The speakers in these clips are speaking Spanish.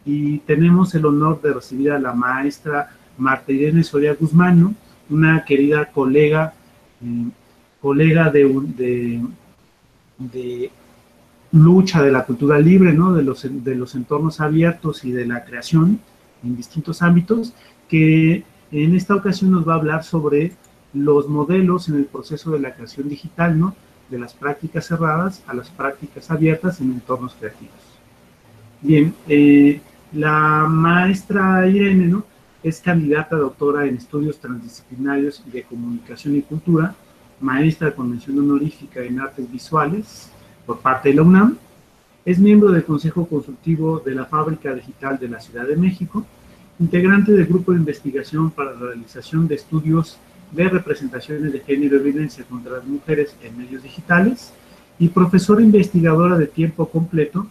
y tenemos el honor de recibir a la maestra Marta Irene Soria Guzmán, ¿no? Una querida colega, de lucha de la cultura libre, ¿no? De los entornos abiertos y de la creación en distintos ámbitos, que en esta ocasión nos va a hablar sobre los modelos en el proceso de la creación digital, ¿no? De las prácticas cerradas a las prácticas abiertas en entornos creativos. Bien, la maestra Irene, ¿no? Es candidata a doctora en estudios transdisciplinarios de comunicación y cultura, maestra con mención honorífica en artes visuales por parte de la UNAM, es miembro del Consejo Consultivo de la Fábrica Digital de la Ciudad de México, integrante del Grupo de Investigación para la Realización de Estudios de Representaciones de Género y Violencia contra las Mujeres en Medios Digitales y profesora investigadora de tiempo completo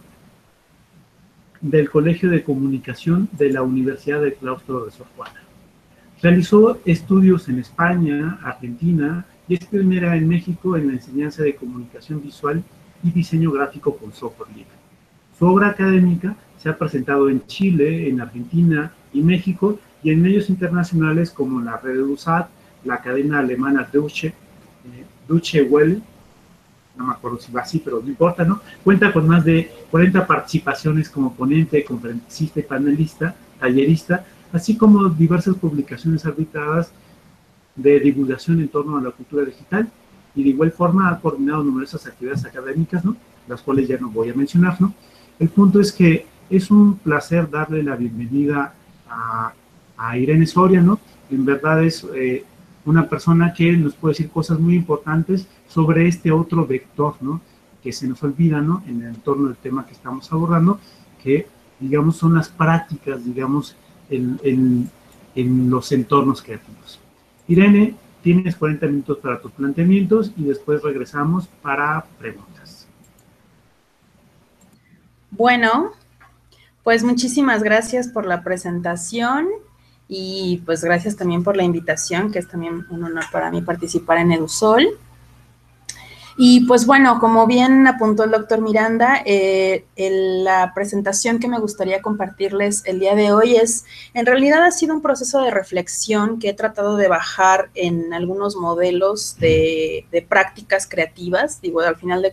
del Colegio de Comunicación de la Universidad del Claustro de Sor Juana. Realizó estudios en España, Argentina y es pionera en México en la enseñanza de comunicación visual y diseño gráfico con software libre. Su obra académica se ha presentado en Chile, en Argentina y México y en medios internacionales como la Red USAT, la cadena alemana Deutsche Welle, no me acuerdo si va así, pero no importa, ¿no? Cuenta con más de 40 participaciones como ponente, conferencista y panelista, tallerista, así como diversas publicaciones arbitradas de divulgación en torno a la cultura digital, y de igual forma ha coordinado numerosas actividades académicas, ¿no? Las cuales ya no voy a mencionar, ¿no? El punto es que es un placer darle la bienvenida a Irene Soria, ¿no? En verdad es una persona que nos puede decir cosas muy importantes sobre este otro vector, ¿no? Que se nos olvida, ¿no? En el entorno del tema que estamos abordando, que, digamos, son las prácticas, digamos, en los entornos creativos. Irene, tienes 40 minutos para tus planteamientos y después regresamos para preguntas. Bueno, pues muchísimas gracias por la presentación y pues gracias también por la invitación, que es también un honor para mí participar en EduSol. Y pues bueno, como bien apuntó el doctor Miranda, la presentación que me gustaría compartirles el día de hoy en realidad ha sido un proceso de reflexión que he tratado de bajar en algunos modelos de prácticas creativas. Digo, al final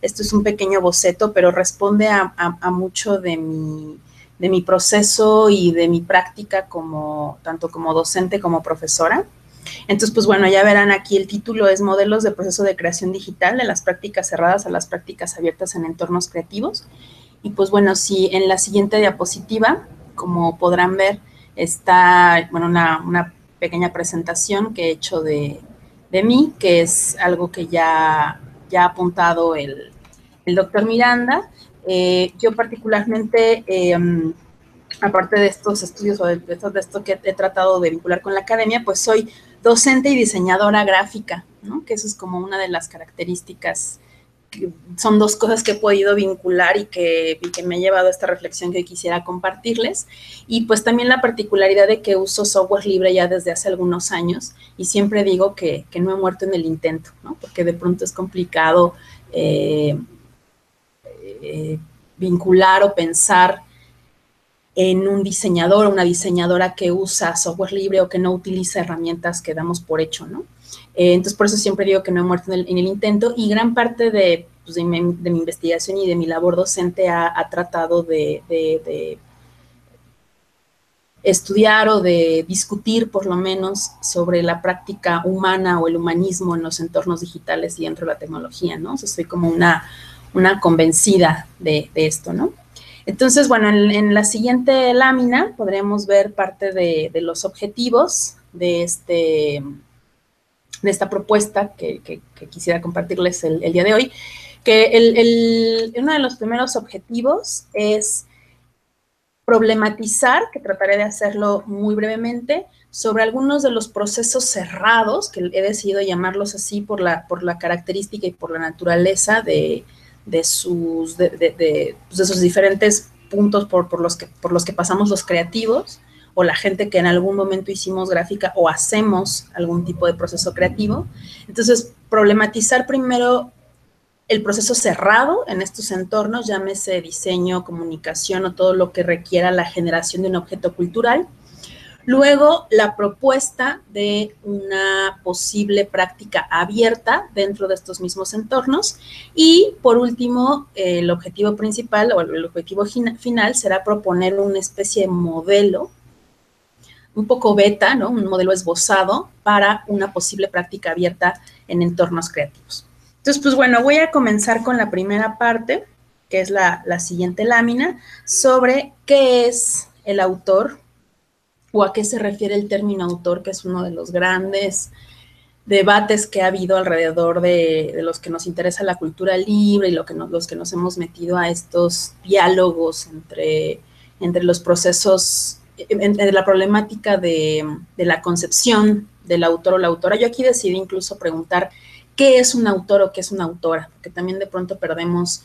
esto es un pequeño boceto, pero responde a mucho de mi proceso y de mi práctica tanto como docente como profesora. Entonces, pues bueno, ya verán aquí el título es Modelos de proceso de creación digital de las prácticas cerradas a las prácticas abiertas en entornos creativos. Y pues bueno, si en la siguiente diapositiva, como podrán ver, está, bueno, una pequeña presentación que he hecho de mí, que es algo que ya ha apuntado el doctor Miranda. Yo particularmente, aparte de estos estudios o de esto que he tratado de vincular con la academia, pues soy docente y diseñadora gráfica, ¿no? Que eso es como una de las características, que son dos cosas que he podido vincular y que me ha llevado a esta reflexión que quisiera compartirles. Y pues también la particularidad de que uso software libre ya desde hace algunos años y siempre digo que no he muerto en el intento, ¿no? Porque de pronto es complicado vincular o pensar en un diseñador o una diseñadora que usa software libre o que no utiliza herramientas que damos por hecho, ¿no? Entonces, por eso siempre digo que no he muerto en el intento, y gran parte de mi investigación y de mi labor docente ha tratado de estudiar o de discutir, por lo menos, sobre la práctica humana o el humanismo en los entornos digitales y dentro de la tecnología, ¿no? O sea, soy como una convencida de esto, ¿no? Entonces, bueno, en la siguiente lámina podremos ver parte de los objetivos de esta propuesta que quisiera compartirles el día de hoy, que uno de los primeros objetivos es problematizar, que trataré de hacerlo muy brevemente, sobre algunos de los procesos cerrados, que he decidido llamarlos así por la característica y por la naturaleza de sus diferentes puntos por los que pasamos los creativos o la gente que en algún momento hicimos gráfica o hacemos algún tipo de proceso creativo. Entonces, problematizar primero el proceso cerrado en estos entornos, llámese diseño, comunicación o todo lo que requiera la generación de un objeto cultural. Luego, la propuesta de una posible práctica abierta dentro de estos mismos entornos. Y, por último, el objetivo principal o el objetivo final será proponer una especie de modelo, un poco beta, ¿no? Un modelo esbozado para una posible práctica abierta en entornos creativos. Entonces, pues bueno, voy a comenzar con la primera parte, que es la siguiente lámina, sobre qué es el autor, o a qué se refiere el término autor, que es uno de los grandes debates que ha habido alrededor de los que nos interesa la cultura libre y los que nos hemos metido a estos diálogos entre los procesos, entre la problemática de la concepción del autor o la autora. Yo aquí decidí incluso preguntar qué es un autor o qué es una autora, porque también de pronto perdemos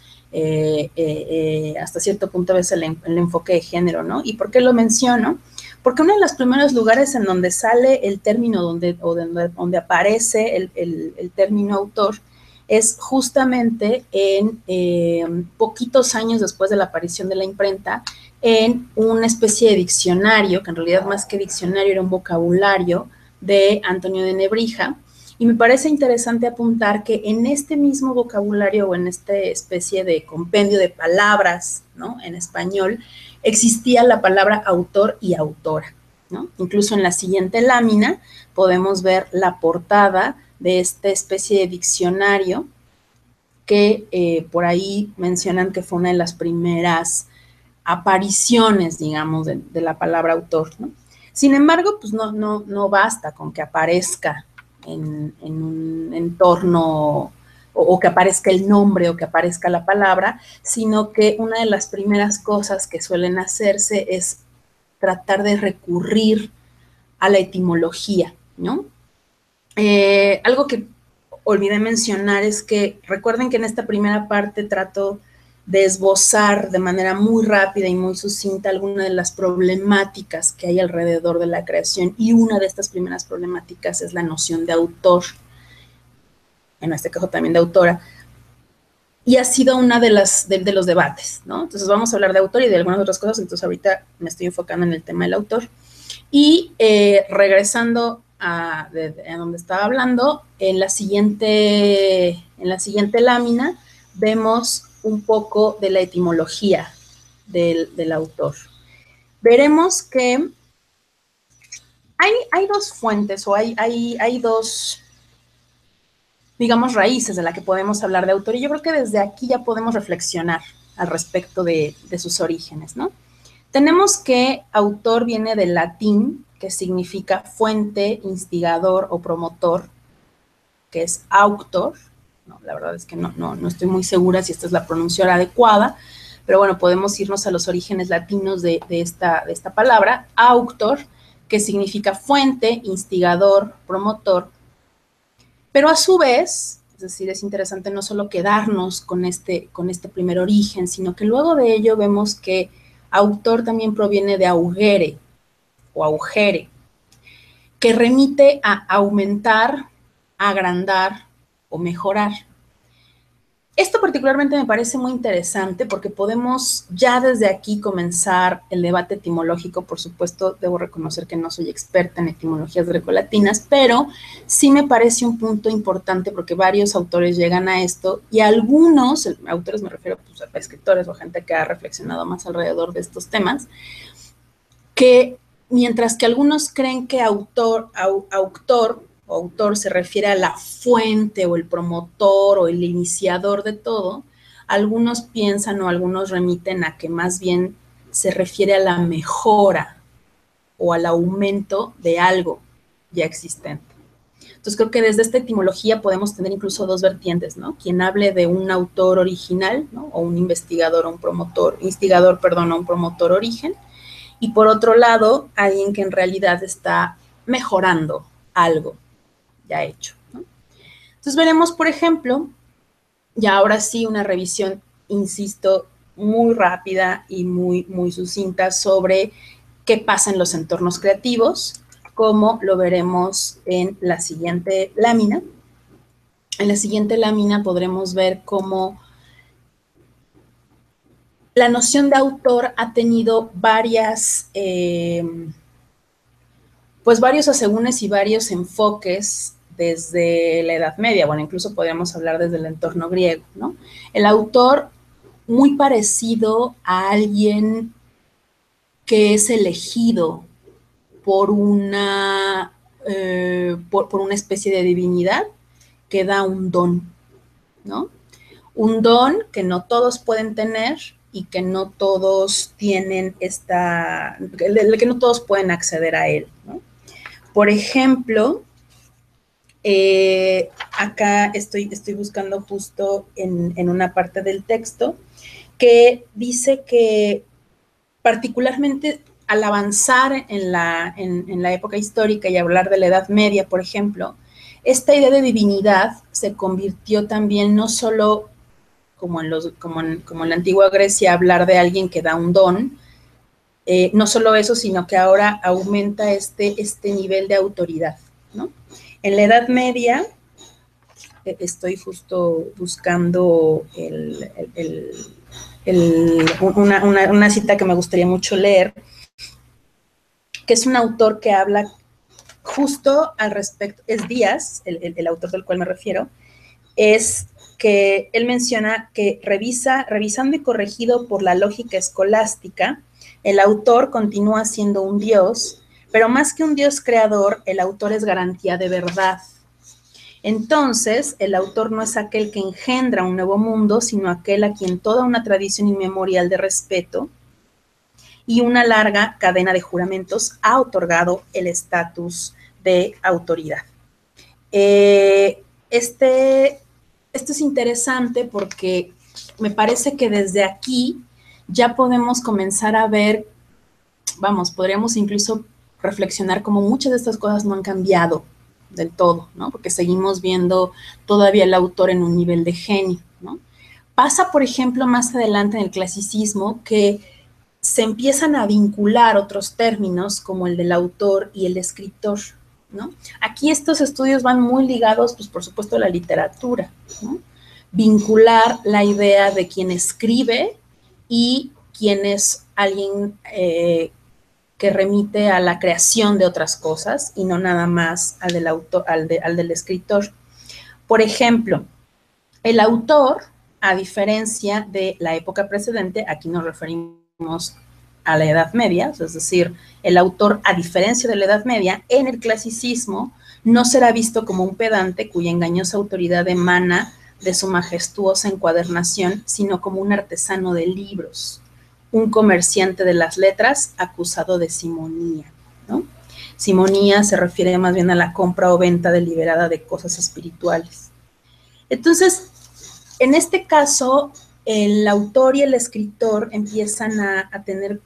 hasta cierto punto a veces el enfoque de género, ¿no? ¿Y por qué lo menciono? Porque uno de los primeros lugares en donde sale el término, donde aparece el término autor, es justamente en poquitos años después de la aparición de la imprenta, en una especie de diccionario, que en realidad más que diccionario era un vocabulario de Antonio de Nebrija. Y me parece interesante apuntar que en este mismo vocabulario o en esta especie de compendio de palabras, ¿no?, en español, existía la palabra autor y autora, ¿no? Incluso en la siguiente lámina podemos ver la portada de esta especie de diccionario que por ahí mencionan que fue una de las primeras apariciones, digamos, de la palabra autor, ¿no? Sin embargo, pues no basta con que aparezca en un entorno o que aparezca el nombre o que aparezca la palabra, sino que una de las primeras cosas que suelen hacerse es tratar de recurrir a la etimología, ¿no? Algo que olvidé mencionar es que recuerden que en esta primera parte trato de esbozar de manera muy rápida y muy sucinta algunas de las problemáticas que hay alrededor de la creación, y una de estas primeras problemáticas es la noción de autor, en este caso también de autora, y ha sido una de los debates, ¿no? Entonces vamos a hablar de autor y de algunas otras cosas, entonces ahorita me estoy enfocando en el tema del autor. Y regresando a donde estaba hablando, en la siguiente lámina vemos un poco de la etimología del autor. Veremos que hay dos fuentes o hay dos, digamos, raíces de la que podemos hablar de autor, y yo creo que desde aquí ya podemos reflexionar al respecto de sus orígenes, ¿no? Tenemos que autor viene del latín, que significa fuente, instigador o promotor, que es auctor, ¿no? La verdad es que no estoy muy segura si esta es la pronunciación adecuada, pero bueno, podemos irnos a los orígenes latinos de esta palabra, auctor, que significa fuente, instigador, promotor, pero a su vez, es decir, es interesante no solo quedarnos con este primer origen, sino que luego de ello vemos que autor también proviene de augere o augere, que remite a aumentar, agrandar o mejorar. Esto particularmente me parece muy interesante porque podemos ya desde aquí comenzar el debate etimológico. Por supuesto, debo reconocer que no soy experta en etimologías grecolatinas, pero sí me parece un punto importante porque varios autores llegan a esto, y algunos, autores me refiero pues, a escritores o gente que ha reflexionado más alrededor de estos temas, que mientras que algunos creen que autor se refiere a la fuente o el promotor o el iniciador de todo, algunos piensan o algunos remiten a que más bien se refiere a la mejora o al aumento de algo ya existente. Entonces creo que desde esta etimología podemos tener incluso dos vertientes, ¿no? Quien hable de un autor original, ¿no?, o un investigador o un promotor, o un promotor origen, y por otro lado, alguien que en realidad está mejorando algo ya hecho, ¿no? Entonces veremos, por ejemplo, ya ahora sí una revisión, insisto, muy rápida y muy sucinta sobre qué pasa en los entornos creativos, como lo veremos en la siguiente lámina. En la siguiente lámina podremos ver cómo la noción de autor ha tenido varios asegúnes y varios enfoques desde la Edad Media, bueno, incluso podríamos hablar desde el entorno griego, ¿no? El autor, muy parecido a alguien que es elegido por una especie de divinidad que da un don, ¿no? Un don que no todos pueden tener y que no todos tienen que no todos pueden acceder a él, ¿no? Por ejemplo, acá estoy buscando justo en una parte del texto que dice que particularmente al avanzar en la época histórica y hablar de la Edad Media, por ejemplo, esta idea de divinidad se convirtió también no solo como en la antigua Grecia, hablar de alguien que da un don, no solo eso, sino que ahora aumenta este nivel de autoridad, ¿no? En la Edad Media, estoy justo buscando una cita que me gustaría mucho leer, que es un autor que habla justo al respecto, es Díaz, el autor del cual me refiero, es que él menciona que revisando y corregido por la lógica escolástica, el autor continúa siendo un dios, pero más que un dios creador, el autor es garantía de verdad. Entonces, el autor no es aquel que engendra un nuevo mundo, sino aquel a quien toda una tradición inmemorial de respeto y una larga cadena de juramentos ha otorgado el estatus de autoridad. Esto es interesante porque me parece que desde aquí ya podemos comenzar a ver, podríamos incluso reflexionar cómo muchas de estas cosas no han cambiado del todo, ¿no? Porque seguimos viendo todavía al autor en un nivel de genio, ¿no? Pasa, por ejemplo, más adelante en el clasicismo que se empiezan a vincular otros términos como el del autor y el escritor, ¿no? Aquí estos estudios van muy ligados, pues por supuesto, a la literatura, ¿no? Vincular la idea de quien escribe y quién es alguien que remite a la creación de otras cosas y no nada más al del autor, al del escritor. Por ejemplo, el autor, a diferencia de la época precedente, aquí nos referimos a la Edad Media, es decir, el autor, a diferencia de la Edad Media, en el clasicismo no será visto como un pedante cuya engañosa autoridad emana de su majestuosa encuadernación, sino como un artesano de libros, un comerciante de las letras acusado de simonía, ¿no? Simonía se refiere más bien a la compra o venta deliberada de cosas espirituales. Entonces, en este caso, el autor y el escritor empiezan a tener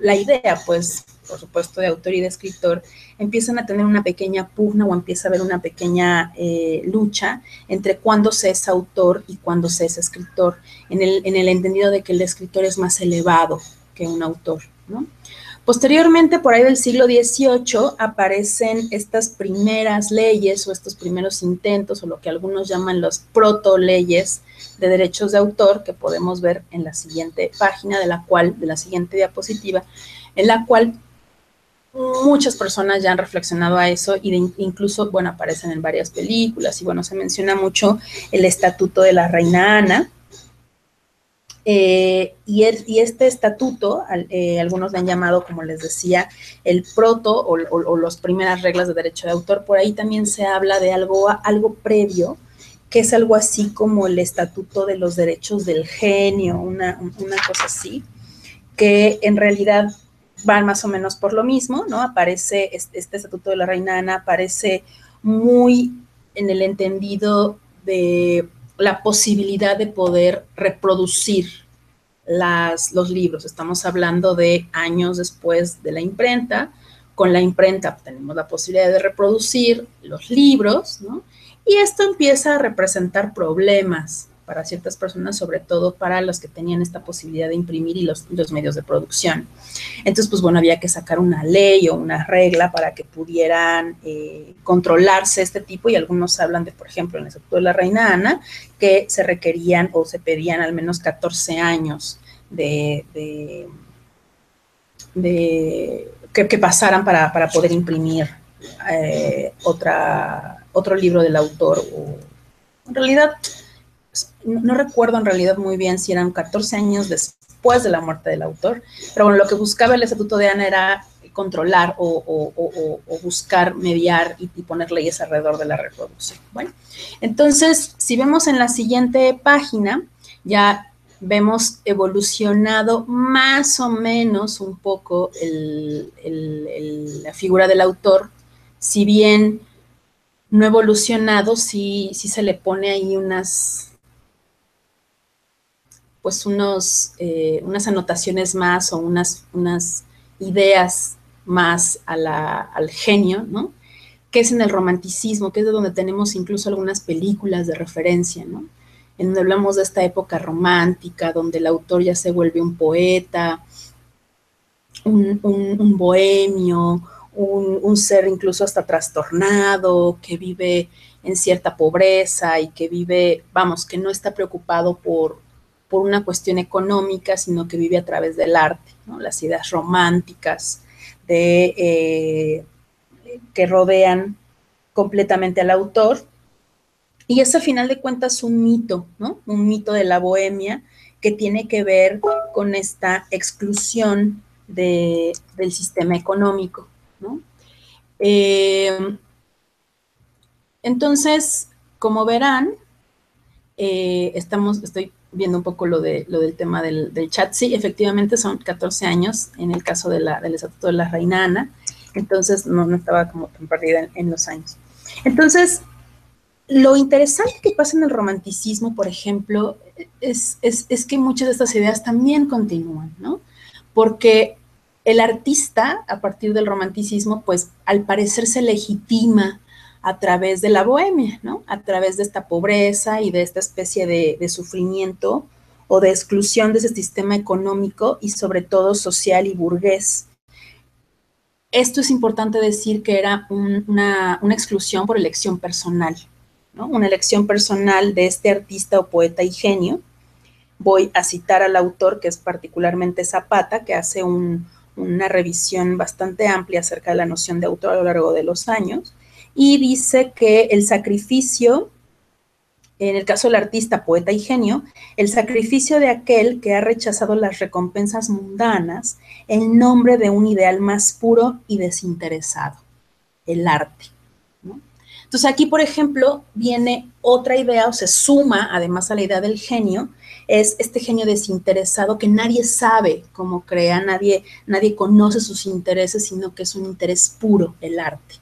la idea, pues, por supuesto, de autor y de escritor, empiezan a tener una pequeña pugna o empieza a haber una pequeña lucha entre cuándo se es autor y cuándo se es escritor, en el entendido de que el escritor es más elevado que un autor, ¿no? Posteriormente, por ahí del siglo XVIII, aparecen estas primeras leyes o estos primeros intentos, o lo que algunos llaman las proto-leyes de derechos de autor, que podemos ver en la siguiente página, de la siguiente diapositiva, en la cual muchas personas ya han reflexionado a eso y incluso, bueno, aparecen en varias películas y, bueno, se menciona mucho el Estatuto de la Reina Ana. Y este estatuto, algunos le han llamado, como les decía, el proto o las primeras reglas de derecho de autor. Por ahí también se habla de algo previo, que es algo así como el Estatuto de los Derechos del Genio, una cosa así, que en realidad van más o menos por lo mismo, ¿no? Aparece este Estatuto de la Reina Ana, aparece muy en el entendido de la posibilidad de poder reproducir los libros. Estamos hablando de años después de la imprenta. Con la imprenta tenemos la posibilidad de reproducir los libros, ¿no? Y esto empieza a representar problemas para ciertas personas, sobre todo para los que tenían esta posibilidad de imprimir y los medios de producción. Entonces, pues bueno, había que sacar una ley o una regla para que pudieran controlarse este tipo, y algunos hablan de, por ejemplo, en el Estatuto de la Reina Ana, que se requerían o se pedían al menos 14 años que pasaran para poder imprimir otro libro del autor. O, en realidad, no recuerdo en realidad muy bien si eran 14 años después de la muerte del autor, pero bueno, lo que buscaba el Estatuto de Ana era controlar o buscar mediar y poner leyes alrededor de la reproducción. Bueno, entonces, si vemos en la siguiente página, ya vemos evolucionado más o menos un poco la figura del autor, si bien no evolucionado, sí se le pone ahí unas anotaciones más o unas ideas más al genio, ¿no? Que es en el romanticismo, que es de donde tenemos incluso algunas películas de referencia, ¿no? En donde hablamos de esta época romántica, donde el autor ya se vuelve un poeta, un bohemio, un ser incluso hasta trastornado, que vive en cierta pobreza y que vive, vamos, que no está preocupado por una cuestión económica, sino que vive a través del arte, ¿no? Las ideas románticas que rodean completamente al autor. Y es, al final de cuentas, un mito, ¿no? Un mito de la bohemia que tiene que ver con esta exclusión del sistema económico, ¿no? Entonces, como verán, estoy viendo un poco lo del tema del chat. Sí, efectivamente son 14 años en el caso del Estatuto de la Reina Ana, entonces no estaba como tan perdida en los años. Entonces, lo interesante que pasa en el romanticismo, por ejemplo, es que muchas de estas ideas también continúan, ¿no? Porque el artista, a partir del romanticismo, pues al parecer se legitima a través de la bohemia, ¿no? A través de esta pobreza y de esta especie de sufrimiento o de exclusión de ese sistema económico y sobre todo social y burgués. Esto es importante decir que era una exclusión por elección personal, ¿no? Una elección personal de este artista o poeta y genio. Voy a citar al autor, que es particularmente Zapata, que hace una revisión bastante amplia acerca de la noción de autor a lo largo de los años, y dice que el sacrificio, en el caso del artista, poeta y genio, el sacrificio de aquel que ha rechazado las recompensas mundanas en nombre de un ideal más puro y desinteresado, el arte, ¿no? Entonces aquí, por ejemplo, viene otra idea, o se suma además a la idea del genio, es este genio desinteresado que nadie sabe cómo crea, nadie conoce sus intereses, sino que es un interés puro, el arte,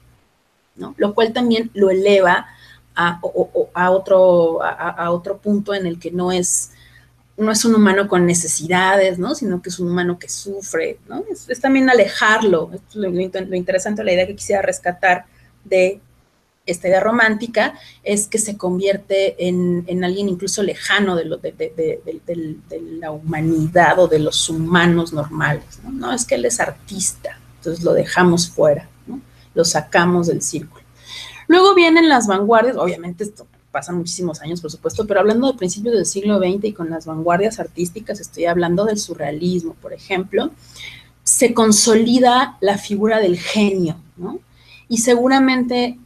¿no? Lo cual también lo eleva a otro punto en el que no es un humano con necesidades, ¿no? Sino que es un humano que sufre, ¿no? Es también alejarlo. Esto es lo interesante, la idea que quisiera rescatar de esta idea romántica, es que se convierte en alguien incluso lejano de la humanidad o de los humanos normales, ¿no? No, es que él es artista, entonces lo dejamos fuera, ¿no? Lo sacamos del círculo. Luego vienen las vanguardias, obviamente esto pasan muchísimos años, por supuesto, pero hablando de principios del siglo XX y con las vanguardias artísticas, estoy hablando del surrealismo, por ejemplo, se consolida la figura del genio, ¿no? Y seguramente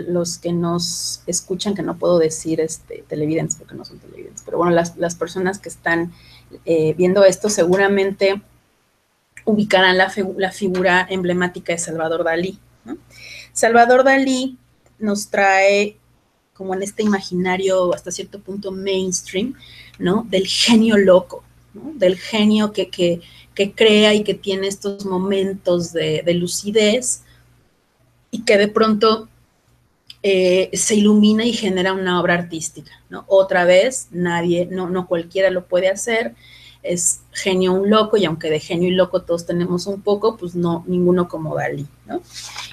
los que nos escuchan, que no puedo decir televidentes porque no son televidentes, pero bueno, las personas que están viendo esto seguramente ubicarán la figura emblemática de Salvador Dalí, ¿no? Salvador Dalí nos trae como en este imaginario hasta cierto punto mainstream, ¿no? Del genio loco, ¿no? Del genio que crea y que tiene estos momentos de lucidez y que de pronto se ilumina y genera una obra artística, ¿no? Otra vez, no cualquiera lo puede hacer, es genio un loco, y aunque de genio y loco todos tenemos un poco, pues no, ninguno como Dalí, ¿no?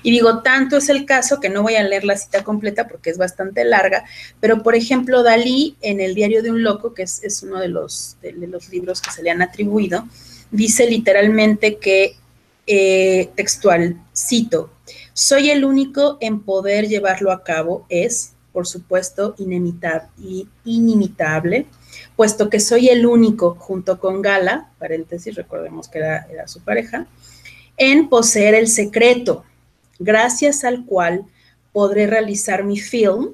Y digo, tanto es el caso que no voy a leer la cita completa porque es bastante larga, pero por ejemplo, Dalí, en El diario de un loco, que es uno de los libros que se le han atribuido, dice literalmente que, textual, cito, soy el único en poder llevarlo a cabo, es, por supuesto, inimitable, puesto que soy el único, junto con Gala, paréntesis, recordemos que era su pareja, en poseer el secreto, gracias al cual podré realizar mi film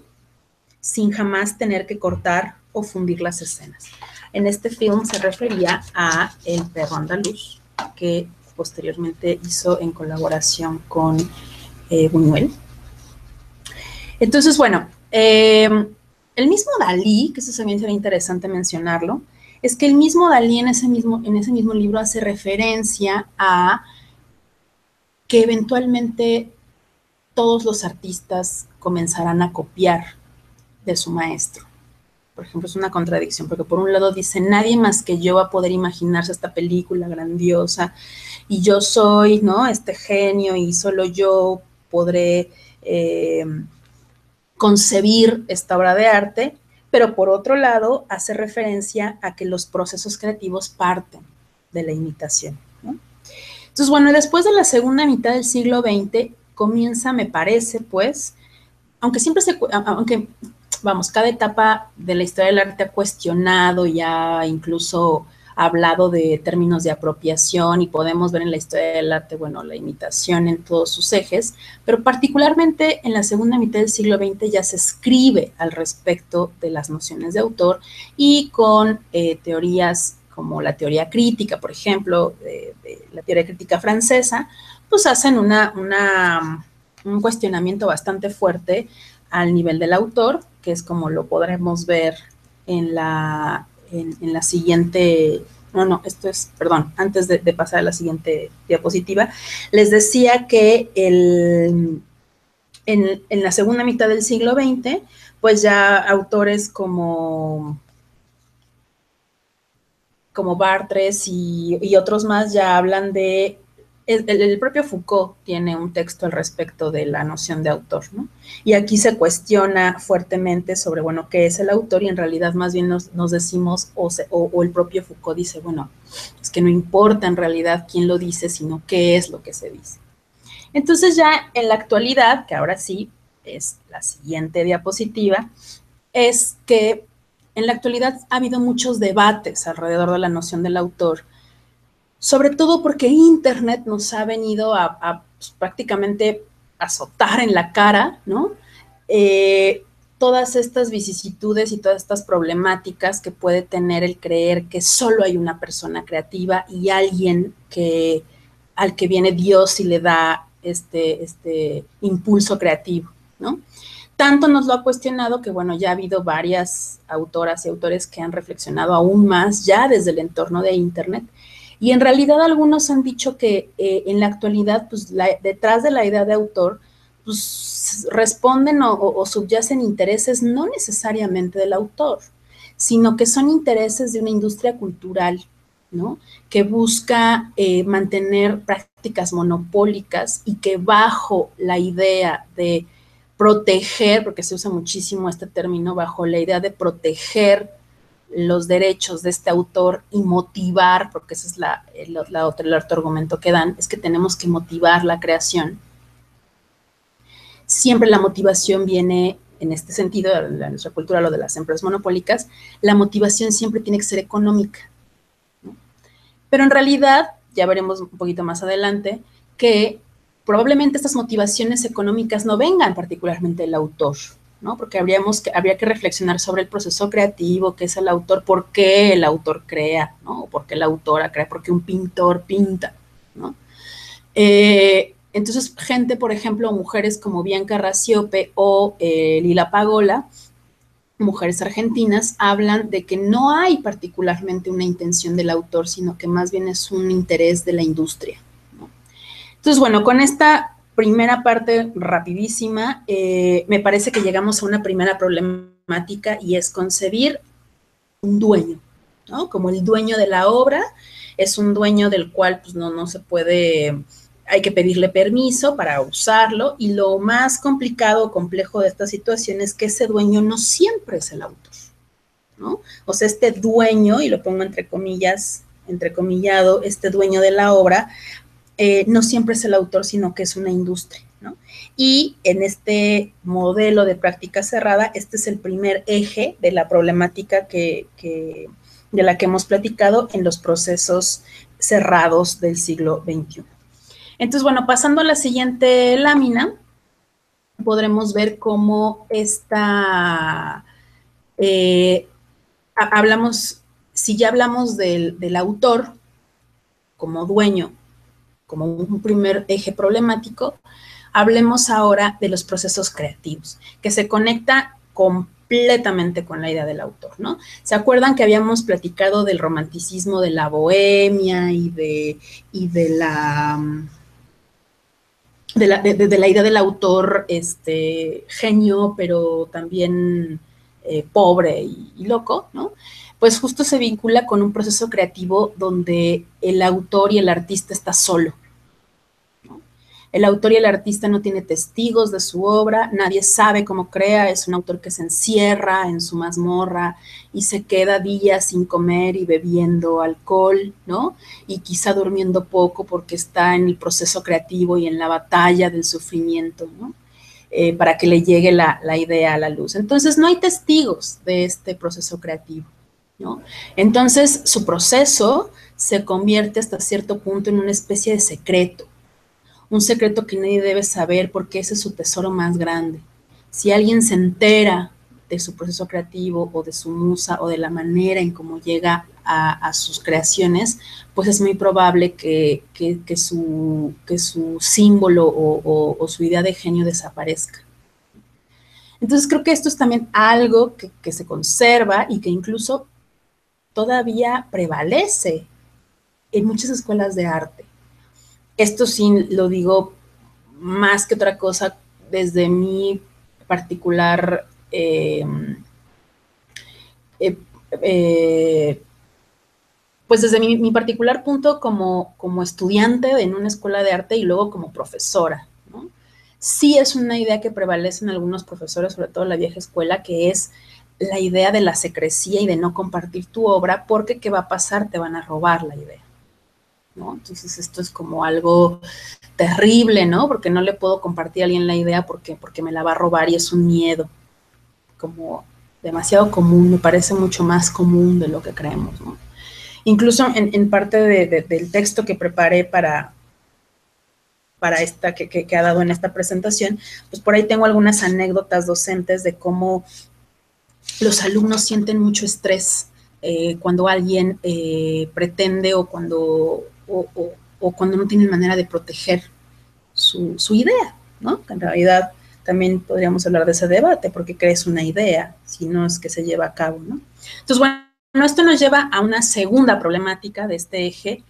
sin jamás tener que cortar o fundir las escenas. En este film se refería a El perro andaluz, que posteriormente hizo en colaboración con Buñuel. Entonces, bueno, el mismo Dalí, que eso también sería interesante mencionarlo, es que el mismo Dalí en ese mismo libro hace referencia a que eventualmente todos los artistas comenzarán a copiar de su maestro. Por ejemplo, es una contradicción, porque por un lado dice, nadie más que yo va a poder imaginarse esta película grandiosa, y yo soy, ¿no?, este genio, y solo yo podré concebir esta obra de arte, pero por otro lado hace referencia a que los procesos creativos parten de la imitación, ¿no? Entonces, bueno, después de la segunda mitad del siglo XX comienza, me parece, pues, aunque vamos, cada etapa de la historia del arte ha cuestionado y ha incluso hablado de términos de apropiación, y podemos ver en la historia del arte, bueno, la imitación en todos sus ejes, pero particularmente en la segunda mitad del siglo XX ya se escribe al respecto de las nociones de autor, y con teorías como la teoría crítica, por ejemplo, de la teoría crítica francesa, pues hacen un cuestionamiento bastante fuerte al nivel del autor, que es como lo podremos ver en la siguiente, antes de pasar a la siguiente diapositiva, les decía que en la segunda mitad del siglo XX, pues ya autores como Barthes y otros más ya hablan de, el propio Foucault tiene un texto al respecto de la noción de autor, ¿no? Y aquí se cuestiona fuertemente sobre, bueno, qué es el autor, y en realidad más bien nos decimos, o el propio Foucault dice, bueno, es que no importa en realidad quién lo dice, sino qué es lo que se dice. Entonces ya en la actualidad, que ahora sí es la siguiente diapositiva, es que en la actualidad ha habido muchos debates alrededor de la noción del autor, sobre todo porque Internet nos ha venido a pues, prácticamente azotar en la cara, ¿no? Todas estas vicisitudes y todas estas problemáticas que puede tener el creer que solo hay una persona creativa y alguien al que viene Dios y le da este impulso creativo, ¿no? Tanto nos lo ha cuestionado que, bueno, ya ha habido varias autoras y autores que han reflexionado aún más ya desde el entorno de Internet, y en realidad algunos han dicho que en la actualidad, pues detrás de la idea de autor, pues responden o subyacen intereses no necesariamente del autor, sino que son intereses de una industria cultural, ¿no?, que busca mantener prácticas monopólicas, y que bajo la idea de proteger, porque se usa muchísimo este término, bajo la idea de proteger los derechos de este autor y motivar, porque ese es el otro argumento que dan, es que tenemos que motivar la creación. Siempre la motivación viene, en este sentido, en nuestra cultura, lo de las empresas monopólicas, la motivación siempre tiene que ser económica, ¿no? Pero en realidad, ya veremos un poquito más adelante, que probablemente estas motivaciones económicas no vengan particularmente del autor, ¿no? Porque habría que reflexionar sobre el proceso creativo, qué es el autor, por qué el autor crea, ¿no? O por qué la autora crea, por qué un pintor pinta, ¿no? Entonces, gente, por ejemplo, mujeres como Bianca Rasiope o Lila Pagola, mujeres argentinas, hablan de que no hay particularmente una intención del autor, sino que más bien es un interés de la industria, ¿no? Entonces, bueno, con esta primera parte rapidísima, me parece que llegamos a una primera problemática, y es concebir un dueño, ¿no? Como el dueño de la obra, es un dueño del cual pues no se puede, hay que pedirle permiso para usarlo, y lo más complicado o complejo de esta situación es que ese dueño no siempre es el autor, ¿no? O sea, este dueño, y lo pongo entre comillas, entrecomillado, este dueño de la obra, no siempre es el autor, sino que es una industria, ¿no? Y en este modelo de práctica cerrada, este es el primer eje de la problemática de la que hemos platicado en los procesos cerrados del siglo XXI. Entonces, bueno, pasando a la siguiente lámina, podremos ver cómo si ya hablamos del autor como dueño, como un primer eje problemático, hablemos ahora de los procesos creativos, que se conecta completamente con la idea del autor, ¿no? ¿Se acuerdan que habíamos platicado del romanticismo de la bohemia y de la idea del autor genio, pero también pobre y loco, ¿no? Pues justo se vincula con un proceso creativo donde el autor y el artista está solo, ¿no? El autor y el artista no tiene testigos de su obra, nadie sabe cómo crea, es un autor que se encierra en su mazmorra y se queda días sin comer y bebiendo alcohol, ¿no? Y quizá durmiendo poco porque está en el proceso creativo y en la batalla del sufrimiento, ¿no? Para que le llegue la idea a la luz. Entonces, no hay testigos de este proceso creativo, ¿no? Entonces, su proceso se convierte hasta cierto punto en una especie de secreto, un secreto que nadie debe saber porque ese es su tesoro más grande. Si alguien se entera de su proceso creativo o de su musa o de la manera en cómo llega a sus creaciones, pues es muy probable que su símbolo o su idea de genio desaparezca. Entonces creo que esto es también algo que se conserva y que incluso todavía prevalece en muchas escuelas de arte. Esto sí lo digo más que otra cosa desde mi particular pues desde mi particular punto como estudiante en una escuela de arte y luego como profesora, ¿no? Sí es una idea que prevalece en algunos profesores, sobre todo en la vieja escuela, que es la idea de la secrecía y de no compartir tu obra, porque ¿qué va a pasar? Te van a robar la idea, ¿no? Entonces esto es como algo terrible, ¿no? Porque no le puedo compartir a alguien la idea porque me la va a robar y es un miedo como demasiado común, me parece mucho más común de lo que creemos, ¿no? Incluso en parte del texto que preparé para esta que ha dado en esta presentación, pues por ahí tengo algunas anécdotas docentes de cómo los alumnos sienten mucho estrés cuando alguien pretende o cuando no tienen manera de proteger su idea, ¿no? Que en realidad también podríamos hablar de ese debate, porque crees una idea, si no es que se lleva a cabo, ¿no? Entonces, bueno, esto nos lleva a una segunda problemática de este eje,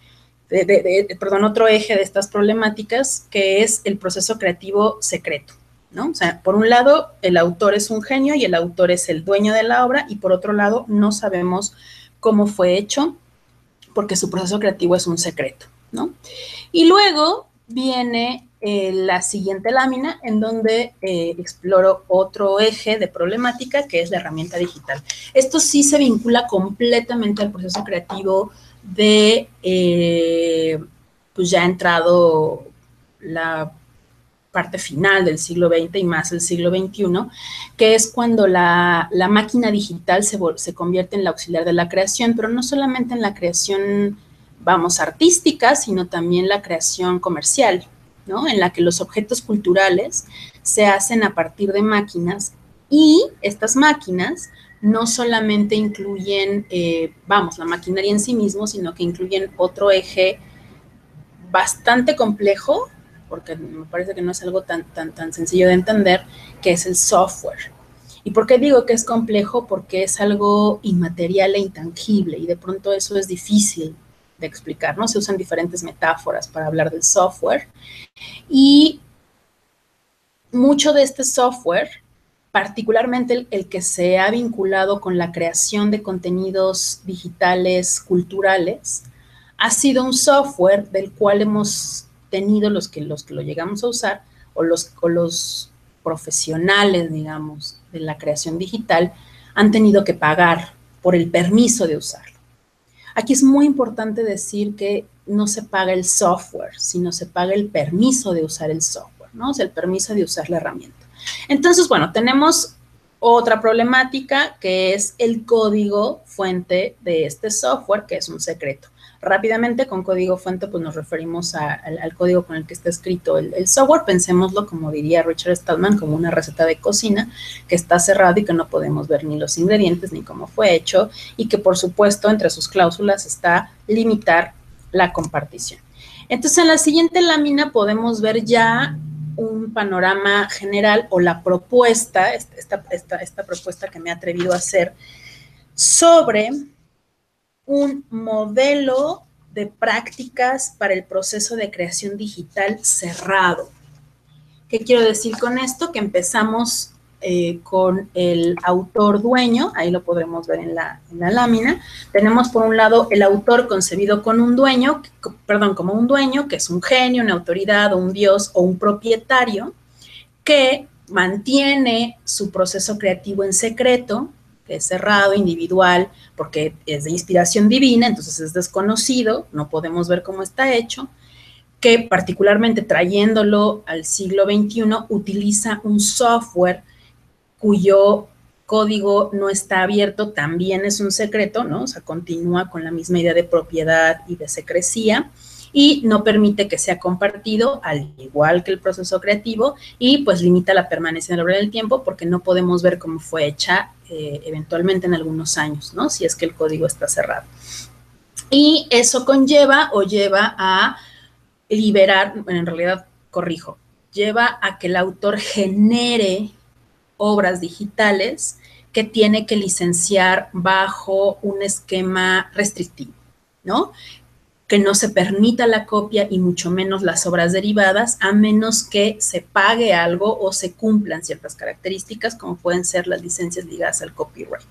otro eje de estas problemáticas, que es el proceso creativo secreto, ¿no? O sea, por un lado, el autor es un genio y el autor es el dueño de la obra, y por otro lado, no sabemos cómo fue hecho, porque su proceso creativo es un secreto, ¿no? Y luego viene la siguiente lámina en donde exploro otro eje de problemática que es la herramienta digital. Esto sí se vincula completamente al proceso creativo de pues ya ha entrado la parte final del siglo XX y más el siglo XXI, que es cuando la máquina digital se convierte en la auxiliar de la creación, pero no solamente en la creación, vamos, artística, sino también la creación comercial, ¿no? En la que los objetos culturales se hacen a partir de máquinas y estas máquinas no solamente incluyen, la maquinaria en sí mismo, sino que incluyen otro eje bastante complejo, porque me parece que no es algo tan sencillo de entender, que es el software. ¿Y por qué digo que es complejo? Porque es algo inmaterial e intangible, y de pronto eso es difícil de explicar, ¿no? Se usan diferentes metáforas para hablar del software, y mucho de este software, particularmente el que se ha vinculado con la creación de contenidos digitales culturales, ha sido un software del cual hemos tenido los que lo llegamos a usar, o los profesionales, digamos, de la creación digital, han tenido que pagar por el permiso de usarlo. Aquí es muy importante decir que no se paga el software, sino se paga el permiso de usar el software, ¿no? O sea, el permiso de usar la herramienta. Entonces, bueno, tenemos otra problemática que es el código fuente de este software, que es un secreto. Rápidamente, con código fuente, pues nos referimos al código con el que está escrito el software. Pensémoslo, como diría Richard Stallman, como una receta de cocina que está cerrada y que no podemos ver ni los ingredientes ni cómo fue hecho, y que, por supuesto, entre sus cláusulas está limitar la compartición. Entonces, en la siguiente lámina podemos ver ya un panorama general o la propuesta, esta propuesta que me he atrevido a hacer sobre un modelo de prácticas para el proceso de creación digital cerrado. ¿Qué quiero decir con esto? Que empezamos con el autor dueño, ahí lo podremos ver en la lámina. Tenemos por un lado el autor concebido con un dueño, como un dueño, que es un genio, una autoridad o un dios o un propietario, que mantiene su proceso creativo en secreto, que es cerrado, individual, porque es de inspiración divina, entonces es desconocido, no podemos ver cómo está hecho, que particularmente trayéndolo al siglo XXI, utiliza un software cuyo código no está abierto, también es un secreto, ¿no? O sea, continúa con la misma idea de propiedad y de secrecía, y no permite que sea compartido, al igual que el proceso creativo, y pues limita la permanencia en el tiempo, porque no podemos ver cómo fue hecha eventualmente en algunos años, ¿no? Si es que el código está cerrado. Y eso conlleva o lleva a liberar, bueno, en realidad, corrijo, lleva a que el autor genere obras digitales que tiene que licenciar bajo un esquema restrictivo, ¿no? Que no se permita la copia y mucho menos las obras derivadas, a menos que se pague algo o se cumplan ciertas características, como pueden ser las licencias ligadas al copyright.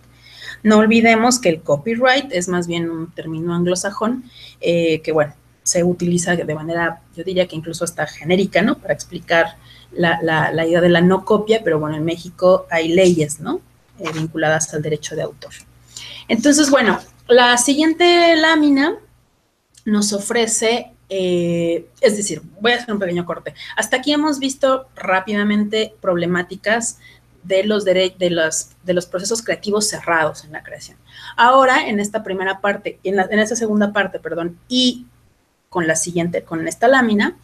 No olvidemos que el copyright es más bien un término anglosajón, que bueno, se utiliza de manera, yo diría que incluso hasta genérica, ¿no? Para explicar la idea de la no copia, pero bueno, en México hay leyes, ¿no? Vinculadas al derecho de autor. Entonces, bueno, la siguiente lámina nos ofrece, es decir, voy a hacer un pequeño corte. Hasta aquí hemos visto rápidamente problemáticas de los procesos creativos cerrados en la creación. Ahora, en esta primera parte, en esta segunda parte, perdón, y con la siguiente, con esta lámina,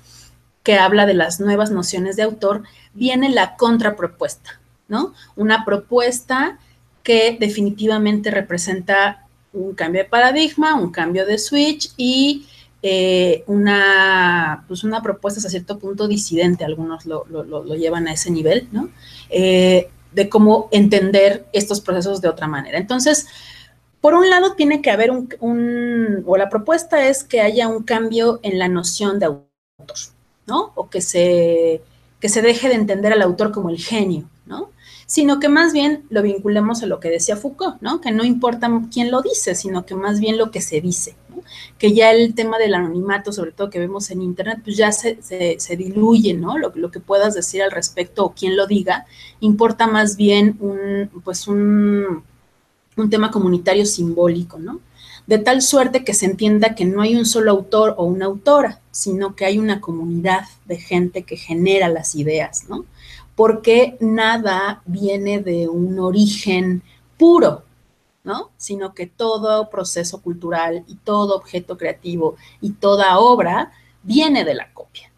que habla de las nuevas nociones de autor, viene la contrapropuesta, ¿no? Una propuesta que definitivamente representa un cambio de paradigma, un cambio de switch y una propuesta hasta cierto punto disidente, algunos lo llevan a ese nivel, ¿no? De cómo entender estos procesos de otra manera. Entonces, por un lado tiene que haber o la propuesta es que haya un cambio en la noción de autor, ¿no? O que se deje de entender al autor como el genio, ¿no? Sino que más bien lo vinculemos a lo que decía Foucault, ¿no? Que no importa quién lo dice, sino que más bien lo que se dice, ¿no? Que ya el tema del anonimato, sobre todo que vemos en internet, pues ya se diluye, ¿no? Lo que puedas decir al respecto o quién lo diga, importa más bien un tema comunitario simbólico, ¿no? De tal suerte que se entienda que no hay un solo autor o una autora, sino que hay una comunidad de gente que genera las ideas, ¿no? Porque nada viene de un origen puro, ¿no? Sino que todo proceso cultural y todo objeto creativo y toda obra viene de la copia,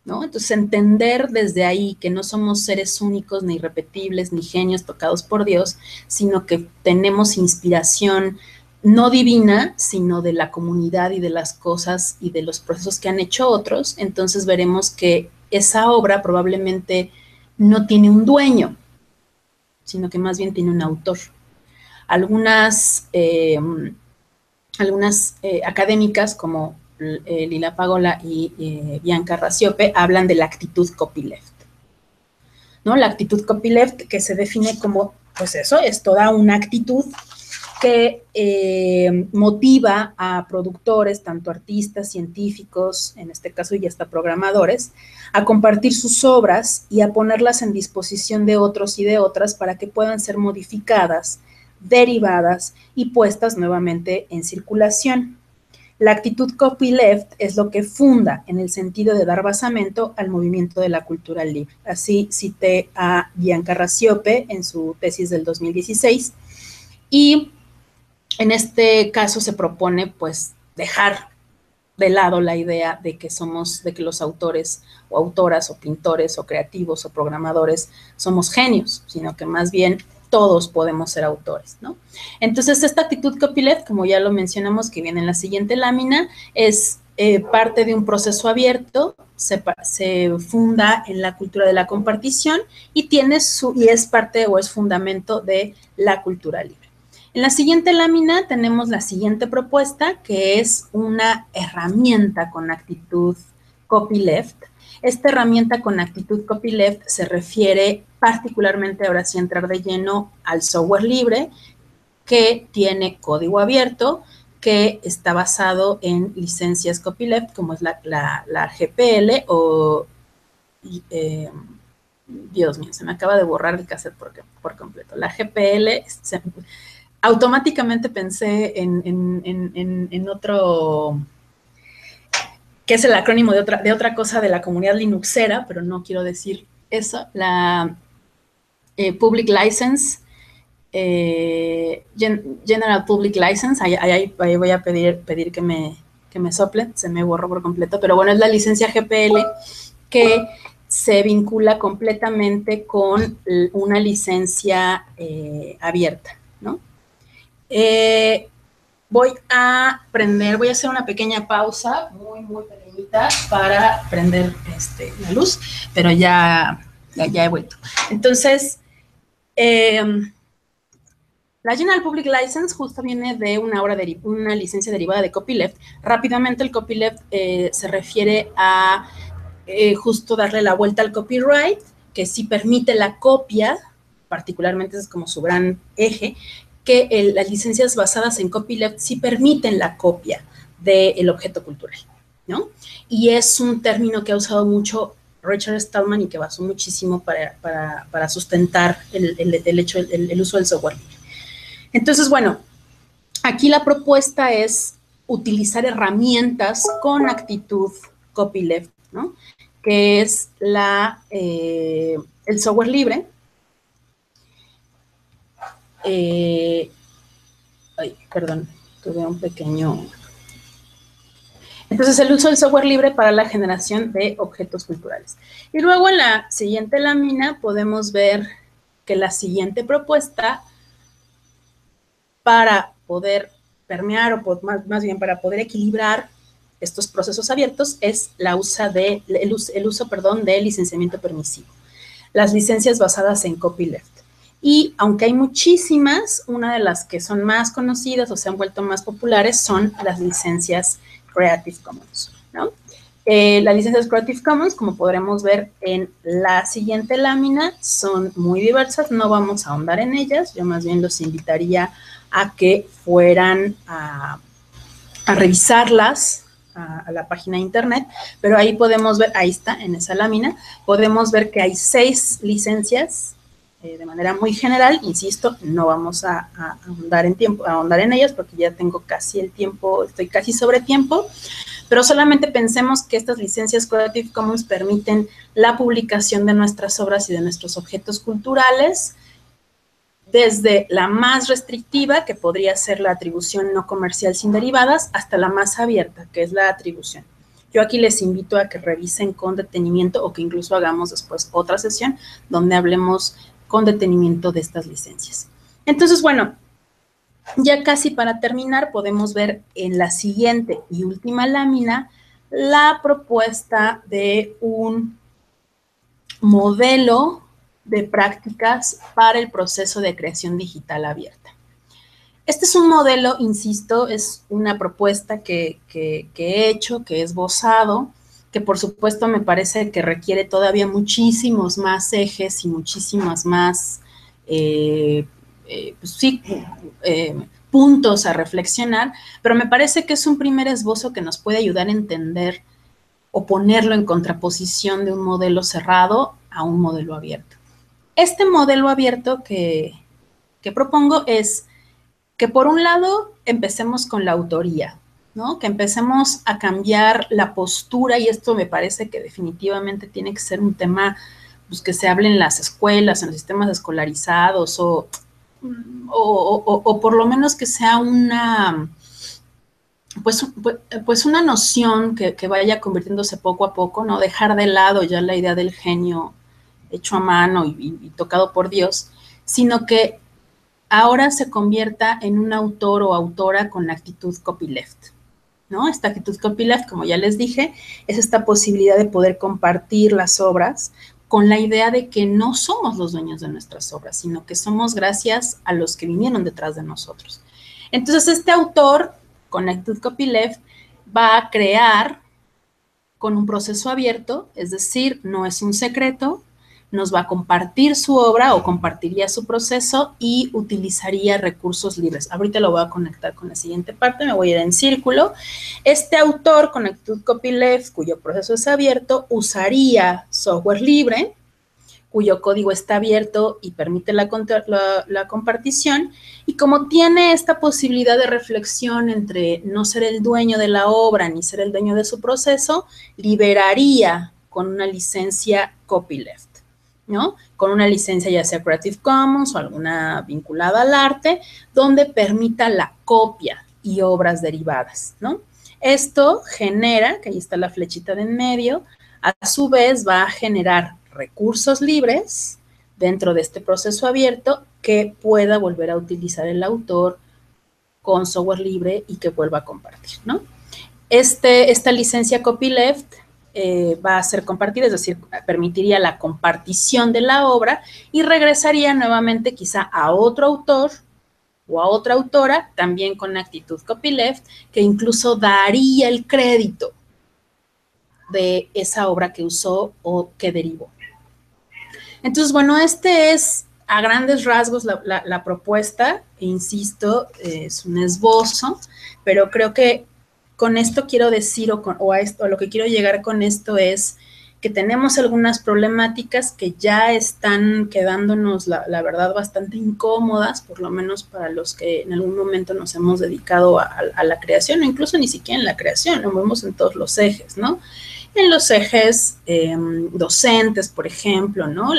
¿no? Entonces, entender desde ahí que no somos seres únicos, ni irrepetibles, ni genios tocados por Dios, sino que tenemos inspiración no divina, sino de la comunidad y de las cosas y de los procesos que han hecho otros, entonces veremos que esa obra probablemente no tiene un dueño, sino que más bien tiene un autor. Algunas académicas como Lila Pagola y Bianca Rasiope hablan de la actitud copyleft, ¿no? La actitud copyleft, que se define como, pues eso, es toda una actitud que motiva a productores, tanto artistas, científicos, en este caso y hasta programadores, a compartir sus obras y a ponerlas en disposición de otros y de otras para que puedan ser modificadas derivadas y puestas nuevamente en circulación. La actitud copyleft es lo que funda en el sentido de dar basamento al movimiento de la cultura libre. Así cité a Bianca Rasiope en su tesis del 2016 y en este caso se propone pues dejar de lado la idea de que los autores o autoras o pintores o creativos o programadores somos genios, sino que más bien todos podemos ser autores, ¿no? Entonces, esta actitud copyleft, como ya lo mencionamos, que viene en la siguiente lámina, es parte de un proceso abierto, se funda en la cultura de la compartición y es parte o es fundamento de la cultura libre. En la siguiente lámina tenemos la siguiente propuesta, que es una herramienta con actitud copyleft. Esta herramienta con actitud copyleft se refiere particularmente, ahora sí entrar de lleno, al software libre, que tiene código abierto, que está basado en licencias copyleft, como es la GPL o... Dios mío, se me acaba de borrar el cassette por completo. La GPL, automáticamente pensé en otro, que es el acrónimo de otra cosa de la comunidad linuxera, pero no quiero decir eso, la Public License, General Public License, ahí voy a pedir que me soplen, se me borró por completo, pero bueno, es la licencia GPL que se vincula completamente con una licencia abierta, ¿no? Voy a hacer una pequeña pausa, muy pequeñita, para prender la luz, pero ya he vuelto. Entonces, la General Public License justo viene de una licencia derivada de copyleft. Rápidamente, el copyleft se refiere a justo darle la vuelta al copyright, que sí permite la copia, particularmente es como su gran eje, que las licencias basadas en copyleft sí permiten la copia del objeto cultural, ¿no? Y es un término que ha usado mucho Richard Stallman y que basó muchísimo para sustentar el uso del software libre. Entonces, bueno, aquí la propuesta es utilizar herramientas con actitud copyleft, ¿no? Que es el software libre. Perdón, tuve un pequeño... Entonces, el uso del software libre para la generación de objetos culturales. Y luego en la siguiente lámina podemos ver que la siguiente propuesta para poder permear o más bien para poder equilibrar estos procesos abiertos es el uso de licenciamiento permisivo. Las licencias basadas en copyleft. Y aunque hay muchísimas, una de las que son más conocidas o se han vuelto más populares son las licencias Creative Commons, ¿no? Las licencias Creative Commons, como podremos ver en la siguiente lámina, son muy diversas, no vamos a ahondar en ellas, yo más bien los invitaría a que fueran a revisarlas a la página de internet, pero ahí podemos ver, ahí está, en esa lámina, podemos ver que hay 6 licencias de manera muy general, insisto, no vamos a ahondar en ellas porque ya tengo casi el tiempo, estoy casi sobre tiempo, pero solamente pensemos que estas licencias Creative Commons permiten la publicación de nuestras obras y de nuestros objetos culturales, desde la más restrictiva, que podría ser la atribución no comercial sin derivadas, hasta la más abierta, que es la atribución. Yo aquí les invito a que revisen con detenimiento o que incluso hagamos después otra sesión donde hablemos con detenimiento de estas licencias. Entonces, bueno, ya casi para terminar podemos ver en la siguiente y última lámina la propuesta de un modelo de prácticas para el proceso de creación digital abierta. Este es un modelo, insisto, es una propuesta que he hecho, que he esbozado, que por supuesto me parece que requiere todavía muchísimos más ejes y muchísimas más puntos a reflexionar, pero me parece que es un primer esbozo que nos puede ayudar a entender o ponerlo en contraposición de un modelo cerrado a un modelo abierto. Este modelo abierto que propongo es que por un lado empecemos con la autoría, ¿no? Que empecemos a cambiar la postura, y esto me parece que definitivamente tiene que ser un tema pues, que se hable en las escuelas, en los sistemas escolarizados, o por lo menos que sea una, pues una noción que vaya convirtiéndose poco a poco, ¿no? Dejar de lado ya la idea del genio hecho a mano y tocado por Dios, sino que ahora se convierta en un autor o autora con la actitud copyleft, ¿no? Esta actitud copyleft, como ya les dije, es esta posibilidad de poder compartir las obras con la idea de que no somos los dueños de nuestras obras, sino que somos gracias a los que vinieron detrás de nosotros. Entonces, este autor con la actitud copyleft va a crear con un proceso abierto, es decir, no es un secreto, nos va a compartir su obra o compartiría su proceso y utilizaría recursos libres. Ahorita lo voy a conectar con la siguiente parte, me voy a ir en círculo. Este autor con actitud copyleft, cuyo proceso es abierto, usaría software libre, cuyo código está abierto y permite la compartición, y como tiene esta posibilidad de reflexión entre no ser el dueño de la obra ni ser el dueño de su proceso, liberaría con una licencia copyleft, ¿no? Con una licencia ya sea Creative Commons o alguna vinculada al arte, donde permita la copia y obras derivadas, ¿no? Esto genera, que ahí está la flechita de en medio, a su vez va a generar recursos libres dentro de este proceso abierto que pueda volver a utilizar el autor con software libre y que vuelva a compartir, ¿no? Esta licencia copyleft va a ser compartida, es decir, permitiría la compartición de la obra y regresaría nuevamente quizá a otro autor o a otra autora, también con actitud copyleft, que incluso daría el crédito de esa obra que usó o que derivó. Entonces, bueno, este es a grandes rasgos la propuesta, e insisto, es un esbozo, pero creo que con esto quiero decir, a lo que quiero llegar con esto es que tenemos algunas problemáticas que ya están quedándonos, la verdad, bastante incómodas, por lo menos para los que en algún momento nos hemos dedicado a la creación, o incluso ni siquiera en la creación, lo vemos en todos los ejes, ¿no? En los ejes docentes, por ejemplo, ¿no?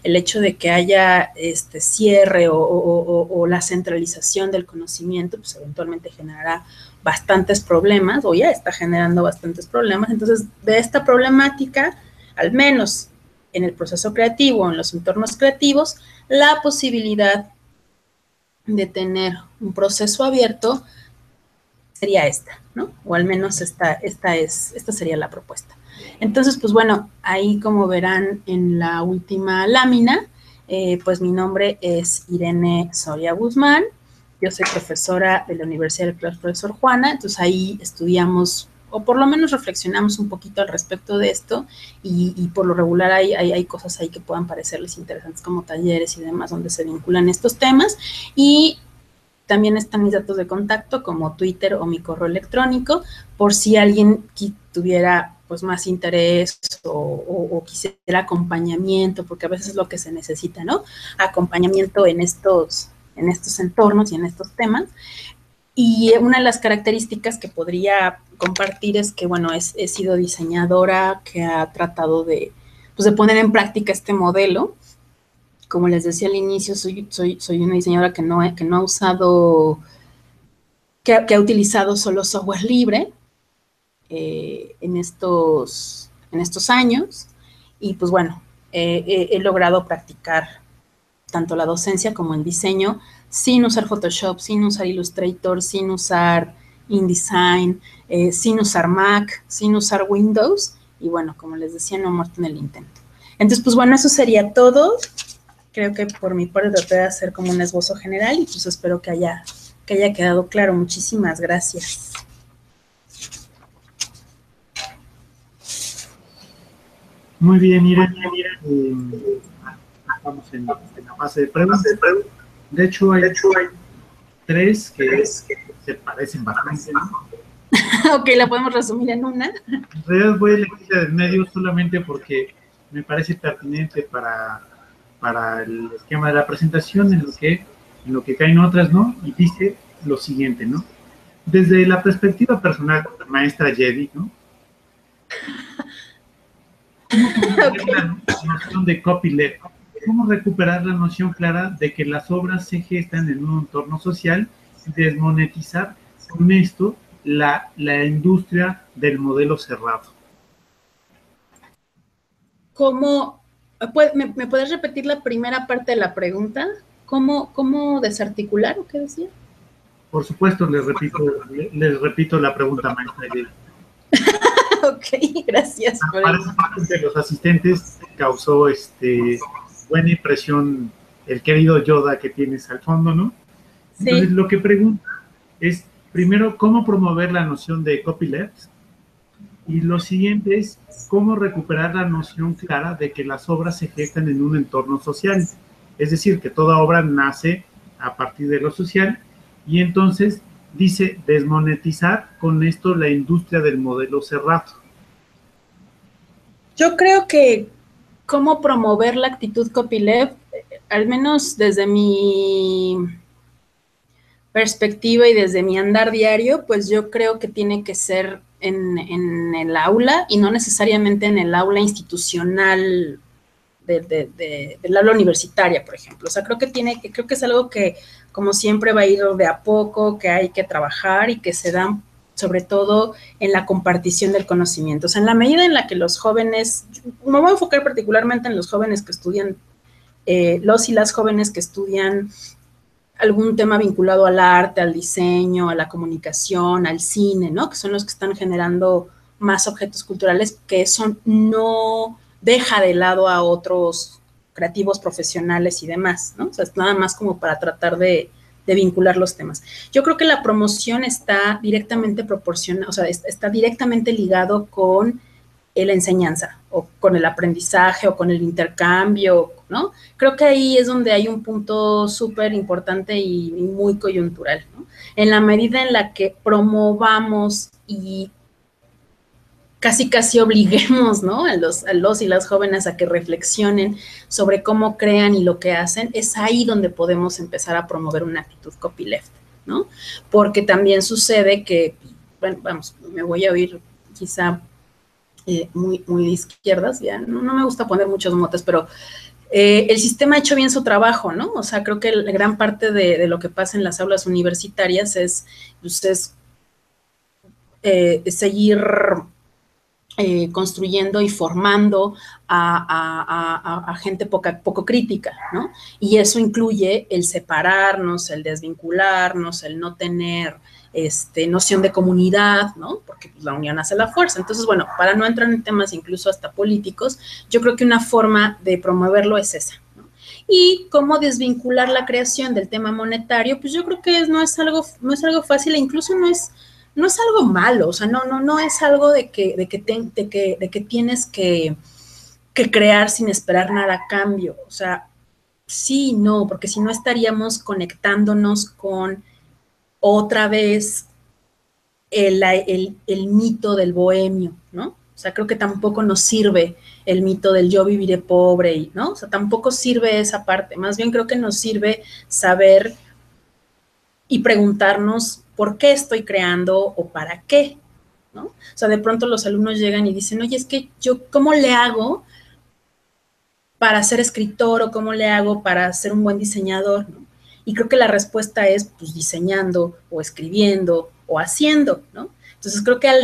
El hecho de que haya cierre o la centralización del conocimiento, pues eventualmente generará bastantes problemas, o ya está generando bastantes problemas. Entonces, de esta problemática, al menos en el proceso creativo, en los entornos creativos, la posibilidad de tener un proceso abierto sería esta, ¿no? O al menos esta sería la propuesta. Entonces, pues bueno, ahí como verán en la última lámina, pues mi nombre es Irene Soria Guzmán, yo soy profesora de la Universidad del Claustro de Sor Juana, entonces ahí estudiamos, o por lo menos reflexionamos un poquito al respecto de esto, y por lo regular hay cosas ahí que puedan parecerles interesantes, como talleres y demás, donde se vinculan estos temas, y también están mis datos de contacto, como Twitter o mi correo electrónico, por si alguien tuviera pues más interés o quisiera acompañamiento, porque a veces es lo que se necesita, ¿no? Acompañamiento en estos entornos y en estos temas. Y una de las características que podría compartir es que, bueno, he sido diseñadora que ha tratado de poner en práctica este modelo. Como les decía al inicio, soy una diseñadora que no ha usado, que ha utilizado solo software libre en estos años, y pues bueno, he logrado practicar tanto la docencia como el diseño sin usar Photoshop, sin usar Illustrator, sin usar InDesign, sin usar Mac, sin usar Windows, y bueno, como les decía, no he muerto en el intento. Entonces, pues bueno, eso sería todo. Creo que por mi parte traté de hacer como un esbozo general, y pues espero que haya quedado claro. Muchísimas gracias. Muy bien, Irene. Estamos en la fase de preguntas. De hecho, hay tres que se parecen bastante, ¿no? Ok, la podemos resumir en una. En realidad voy a elegir la del medio solamente porque me parece pertinente para el esquema de la presentación, en lo que caen otras, ¿no? Y dice, lo siguiente, ¿no? Desde la perspectiva personal, maestra Jedi, ¿no? ¿Cómo recuperar la noción de copyleft? ¿Cómo recuperar la noción clara de que las obras se gestan en un entorno social y desmonetizar con esto la industria del modelo cerrado? ¿Cómo? ¿Me puedes repetir la primera parte de la pregunta? ¿Cómo desarticular o qué decía? Por supuesto, les repito la pregunta, maestra Jedi. Ok, gracias. Para de los asistentes causó buena impresión el querido Yoda que tienes al fondo, ¿no? Entonces, Sí. lo que pregunta es, primero, ¿cómo promover la noción de copyleft? Y lo siguiente es, ¿cómo recuperar la noción clara de que las obras se gestan en un entorno social? Es decir, que toda obra nace a partir de lo social y entonces dice desmonetizar con esto la industria del modelo cerrado. Yo creo que cómo promover la actitud copyleft, al menos desde mi perspectiva y desde mi andar diario, pues yo creo que tiene que ser en el aula y no necesariamente en el aula institucional del aula universitaria, por ejemplo. O sea, creo que es algo que, como siempre, va a ir de a poco, que hay que trabajar y que se da sobre todo en la compartición del conocimiento. O sea, en la medida en la que los jóvenes, me voy a enfocar particularmente en los jóvenes que estudian, los y las jóvenes que estudian algún tema vinculado al arte, al diseño, a la comunicación, al cine, ¿no? Que son los que están generando más objetos culturales, que eso no deja de lado a otros creativos profesionales y demás, ¿no? O sea, es nada más como para tratar de vincular los temas. Yo creo que la promoción está directamente proporcionada, o sea, está directamente ligado con la enseñanza o con el aprendizaje o con el intercambio, ¿no? Creo que ahí es donde hay un punto súper importante y muy coyuntural, ¿no? En la medida en la que promovamos y casi obliguemos, ¿no? A los y las jóvenes a que reflexionen sobre cómo crean y lo que hacen, es ahí donde podemos empezar a promover una actitud copyleft, ¿no? Porque también sucede que, bueno, vamos, me voy a oír quizá muy de izquierdas, ya no me gusta poner muchos motes, pero el sistema ha hecho bien su trabajo, ¿no? O sea, creo que la gran parte de lo que pasa en las aulas universitarias es seguir construyendo y formando a gente poco crítica, ¿no? Y eso incluye el separarnos, el desvincularnos, el no tener noción de comunidad, ¿no? Porque pues, la unión hace la fuerza. Entonces, bueno, para no entrar en temas incluso hasta políticos, yo creo que una forma de promoverlo es esa, ¿no? Y cómo desvincular la creación del tema monetario, pues yo creo que no es algo fácil e incluso no es algo malo, o sea, no es algo de que tienes que crear sin esperar nada a cambio, o sea, sí, no, porque si no estaríamos conectándonos con otra vez el mito del bohemio, ¿no? O sea, creo que tampoco nos sirve el mito del yo viviré pobre, ¿no? O sea, tampoco sirve esa parte, más bien creo que nos sirve saber y preguntarnos por qué estoy creando o para qué, ¿no? O sea, de pronto los alumnos llegan y dicen, oye, es que yo, ¿cómo le hago para ser escritor o cómo le hago para ser un buen diseñador, ¿no? Y creo que la respuesta es, pues, diseñando o escribiendo o haciendo, ¿no? Entonces, creo que a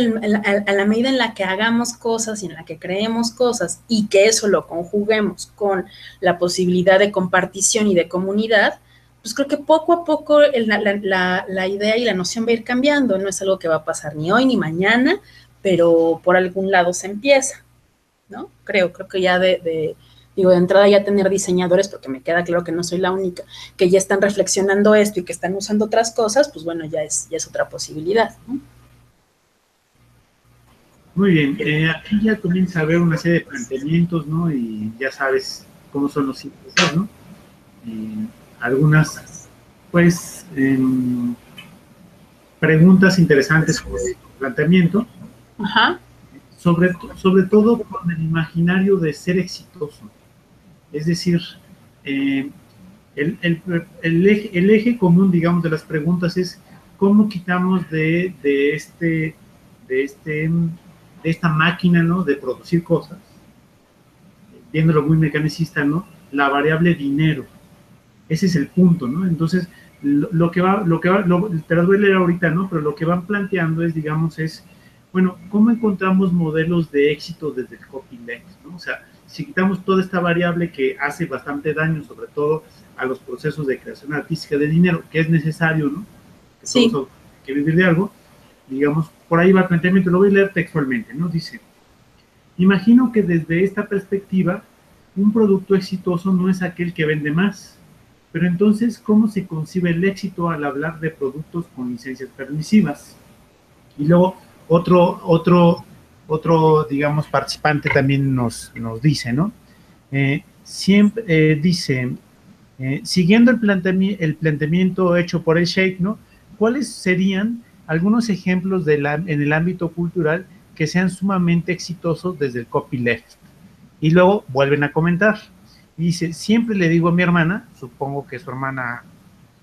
la medida en la que hagamos cosas y en la que creemos cosas y que eso lo conjuguemos con la posibilidad de compartición y de comunidad, pues creo que poco a poco la idea y la noción va a ir cambiando. No es algo que va a pasar ni hoy ni mañana, pero por algún lado se empieza, ¿no? Creo que ya digo, de entrada ya tener diseñadores, porque me queda claro que no soy la única, que ya están reflexionando esto y que están usando otras cosas, pues bueno, ya es otra posibilidad, ¿no? Muy bien, aquí ya comienza a haber una serie de planteamientos, ¿no? Y ya sabes cómo son los sitios, ¿no? Algunas, pues, preguntas interesantes sobre el planteamiento. Ajá. Sobre todo con el imaginario de ser exitoso. Es decir, el eje común, digamos, de las preguntas es cómo quitamos de esta máquina, ¿no?, de producir cosas, viéndolo muy mecanicista, ¿no?, la variable dinero. Ese es el punto, ¿no? Entonces, te las voy a leer ahorita, ¿no? Pero lo que van planteando es, digamos, bueno, ¿cómo encontramos modelos de éxito desde el copyleft, ¿no? O sea, si quitamos toda esta variable que hace bastante daño, sobre todo a los procesos de creación artística de dinero, que es necesario, ¿no?, que Sí. todos hay que vivir de algo, digamos, por ahí va el planteamiento, lo voy a leer textualmente, ¿no? Dice: imagino que desde esta perspectiva, un producto exitoso no es aquel que vende más, pero entonces, ¿cómo se concibe el éxito al hablar de productos con licencias permisivas? Y luego otro, digamos, participante también nos dice, ¿no? Dice, siguiendo el planteamiento hecho por el Sheikh, ¿no?, ¿cuáles serían algunos ejemplos en el ámbito cultural que sean sumamente exitosos desde el copyleft? Y luego vuelven a comentar. Y dice: siempre le digo a mi hermana, supongo que su hermana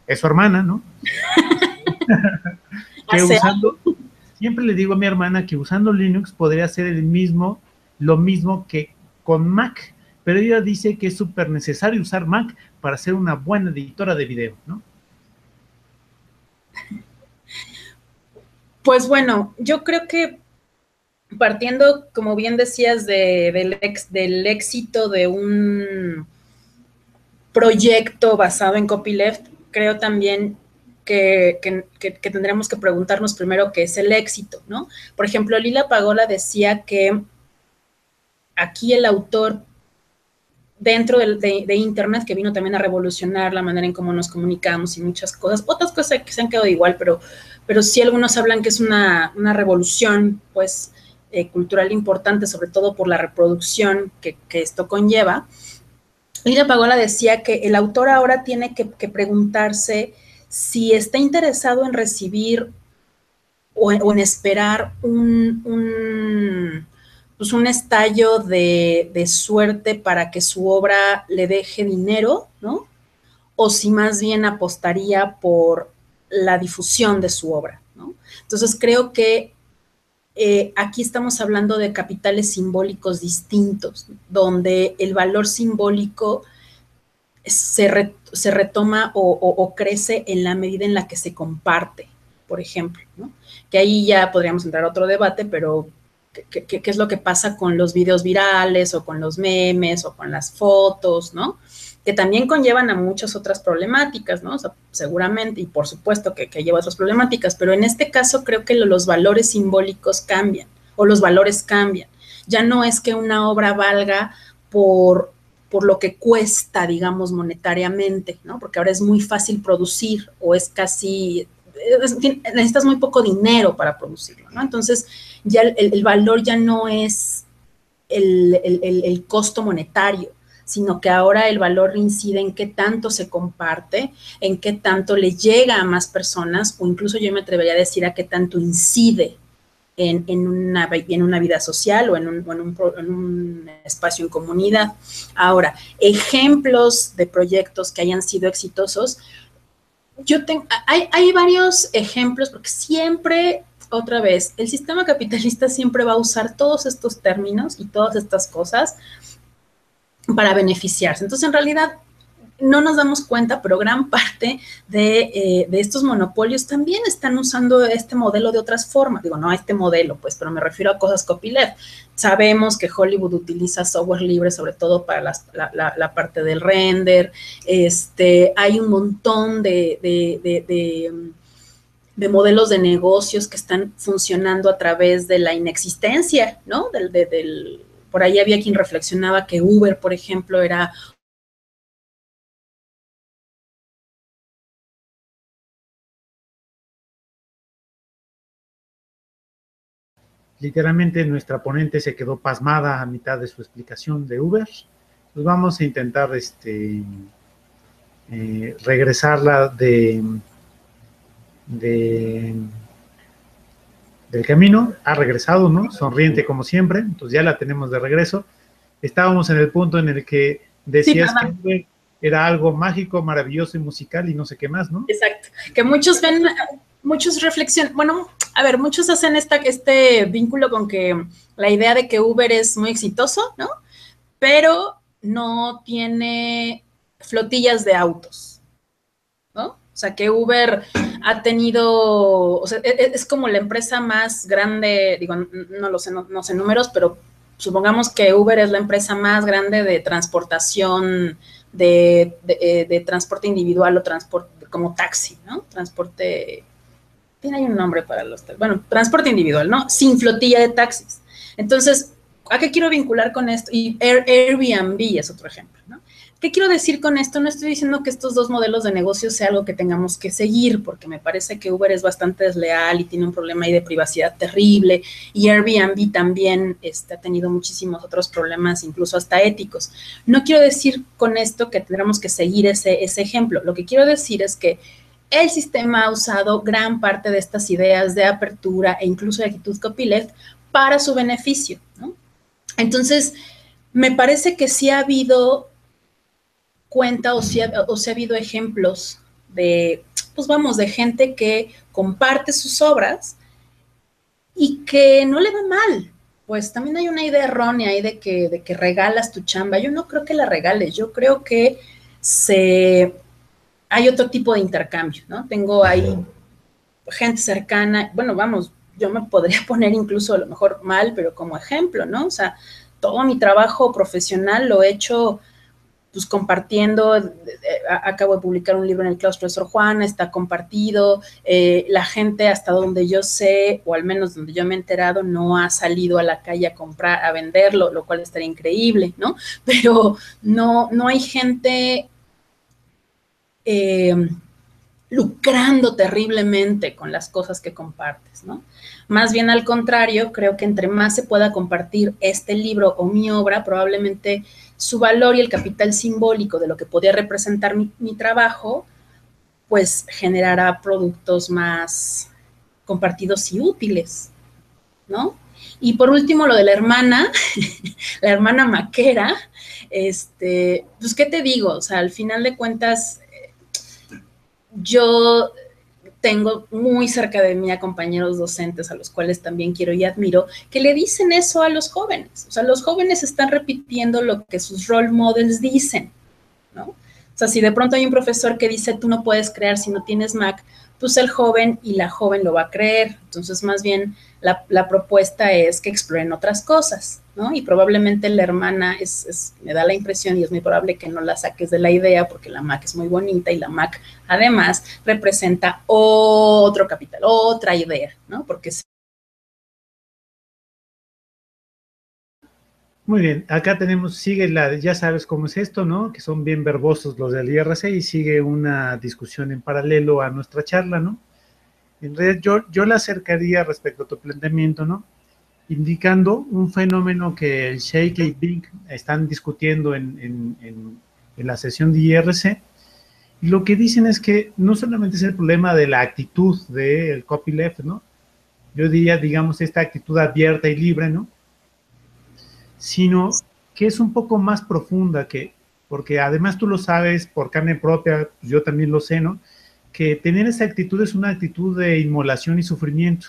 es su hermana, ¿no? Siempre le digo a mi hermana que usando Linux podría hacer lo mismo que con Mac, pero ella dice que es súper necesario usar Mac para ser una buena editora de video, ¿no? Pues bueno, yo creo que partiendo, como bien decías, del éxito de un proyecto basado en copyleft, creo también que tendremos que preguntarnos primero qué es el éxito, ¿no? Por ejemplo, Lila Pagola decía que aquí el autor, dentro de Internet, que vino también a revolucionar la manera en cómo nos comunicamos y muchas cosas, otras cosas que se han quedado igual, pero sí algunos hablan que es una revolución, pues, cultural importante, sobre todo por la reproducción que esto conlleva. Lila Pagola decía que el autor ahora tiene que preguntarse si está interesado en recibir o en esperar pues un estallo de suerte para que su obra le deje dinero, ¿no? O si más bien apostaría por la difusión de su obra, ¿no? Entonces creo que aquí estamos hablando de capitales simbólicos distintos, donde el valor simbólico se retoma o crece en la medida en la que se comparte, por ejemplo, ¿no? Que ahí ya podríamos entrar a otro debate, pero ¿qué es lo que pasa con los videos virales o con los memes o con las fotos, ¿no? Que también conllevan a muchas otras problemáticas, ¿no? O sea, seguramente, y por supuesto que lleva otras problemáticas, pero en este caso creo que los valores simbólicos cambian, o los valores cambian. Ya no es que una obra valga por lo que cuesta, monetariamente, ¿no? Porque ahora es muy fácil producir, o es casi, necesitas muy poco dinero para producirlo, ¿no? Entonces, ya el valor ya no es el costo monetario, sino que ahora el valor incide en qué tanto se comparte, en qué tanto le llega a más personas, o incluso yo me atrevería a decir a qué tanto incide en una vida social o en un espacio en comunidad. Ahora, ejemplos de proyectos que hayan sido exitosos, hay varios ejemplos, porque siempre, otra vez, el sistema capitalista siempre va a usar todos estos términos y todas estas cosas para beneficiarse. Entonces, en realidad, no nos damos cuenta, pero gran parte de estos monopolios también están usando este modelo de otras formas. Digo, no a este modelo, pues, pero me refiero a cosas copyleft. Sabemos que Hollywood utiliza software libre, sobre todo para la parte del render. Hay un montón de modelos de negocios que están funcionando a través de la inexistencia, ¿no? Por ahí había quien reflexionaba que Uber, por ejemplo, era literalmente nuestra ponente se quedó pasmada a mitad de su explicación de Uber. Pues vamos a intentar regresarla del camino. Ha regresado, ¿no? Sonriente como siempre, entonces ya la tenemos de regreso. Estábamos en el punto en el que decías que Uber era algo mágico, maravilloso y musical y no sé qué más, ¿no? Exacto. Que muchos ven muchos reflexionan, bueno, a ver, muchos hacen este vínculo con que la idea de que Uber es muy exitoso, ¿no? Pero no tiene flotillas de autos, ¿no? O sea, que Uber ha tenido, o sea, es como la empresa más grande, digo, no lo sé, no sé números, pero supongamos que Uber es la empresa más grande de transportación, de transporte individual o transporte como taxi, ¿no? Transporte, tiene un nombre para los, bueno, transporte individual, ¿no? Sin flotilla de taxis. Entonces, ¿a qué quiero vincular con esto? Y Airbnb es otro ejemplo, ¿no? ¿Qué quiero decir con esto? No estoy diciendo que estos dos modelos de negocio sea algo que tengamos que seguir, porque me parece que Uber es bastante desleal y tiene un problema ahí de privacidad terrible, y Airbnb también ha tenido muchísimos otros problemas, incluso hasta éticos. No quiero decir con esto que tendremos que seguir ese ejemplo. Lo que quiero decir es que el sistema ha usado gran parte de estas ideas de apertura e incluso de actitud copyleft para su beneficio, ¿no? Entonces, me parece que sí ha habido cuenta o sí ha habido ejemplos de, pues vamos, de gente que comparte sus obras y que no le va mal. Pues también hay una idea errónea ahí de que regalas tu chamba. Yo no creo que la regales, yo creo que hay otro tipo de intercambio, ¿no? Tengo ahí gente cercana, bueno, vamos, yo me podría poner incluso a lo mejor mal, pero como ejemplo, ¿no? O sea, todo mi trabajo profesional lo he hecho pues compartiendo, acabo de publicar un libro en el claustro de Sor Juana, está compartido, la gente hasta donde yo sé, o al menos donde yo me he enterado, no ha salido a la calle a comprar, a venderlo, lo cual estaría increíble, ¿no? Pero no hay gente lucrando terriblemente con las cosas que compartes, ¿no? Más bien al contrario, creo que entre más se pueda compartir este libro o mi obra, probablemente su valor y el capital simbólico de lo que podía representar mi trabajo, pues generará productos más compartidos y útiles, ¿no? Y por último, lo de la hermana, la hermana maquera, pues, ¿qué te digo? O sea, al final de cuentas, yo tengo muy cerca de mí a compañeros docentes a los cuales también quiero y admiro, que le dicen eso a los jóvenes. O sea, los jóvenes están repitiendo lo que sus role models dicen, ¿no? O sea, si de pronto hay un profesor que dice, tú no puedes crear si no tienes Mac, pues el joven y la joven lo va a creer. Entonces, más bien, la propuesta es que exploren otras cosas, ¿no? Y probablemente la hermana me da la impresión y es muy probable que no la saques de la idea porque la Mac es muy bonita y la Mac, además, representa otro capital, otra idea, ¿no? Porque Muy bien, acá tenemos, sigue ya sabes cómo es esto, ¿no? Que son bien verbosos los del IRC y sigue una discusión en paralelo a nuestra charla, ¿no? En realidad yo la acercaría respecto a tu planteamiento, ¿no? Indicando un fenómeno que el Sheikh y Bing están discutiendo en la sesión de IRC. Y lo que dicen es que no solamente es el problema de la actitud del copyleft, ¿no? Yo diría, digamos, esta actitud abierta y libre, ¿no? Sino que es un poco más profunda, porque además tú lo sabes por carne propia, pues yo también lo sé, ¿no? Que tener esa actitud es una actitud de inmolación y sufrimiento,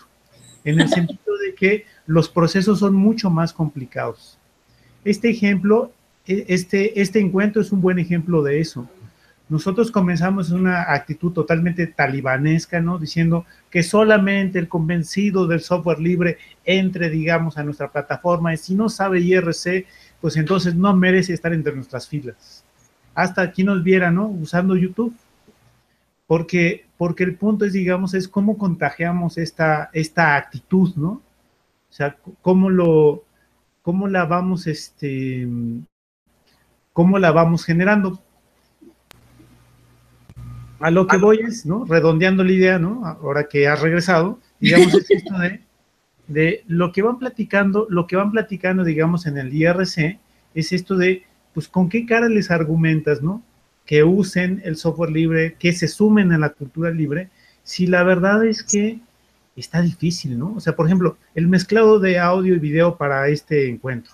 en el sentido de que los procesos son mucho más complicados. Este ejemplo, este encuentro es un buen ejemplo de eso. Nosotros comenzamos en una actitud totalmente talibanesca, ¿no? Diciendo que solamente el convencido del software libre entre, digamos, a nuestra plataforma y si no sabe IRC, pues entonces no merece estar entre nuestras filas. Hasta aquí nos viera, ¿no? Usando YouTube. Porque el punto es, digamos, es cómo contagiamos esta actitud, ¿no? O sea, cómo la vamos, cómo la vamos generando. A lo que voy es, ¿no? Redondeando la idea, ¿no? Ahora que has regresado, digamos, es esto de lo que van platicando, digamos, en el IRC, es esto de, pues, ¿con qué cara les argumentas, ¿no? Que usen el software libre, que se sumen a la cultura libre, si la verdad es que está difícil, ¿no? O sea, por ejemplo, el mezclado de audio y video para este encuentro.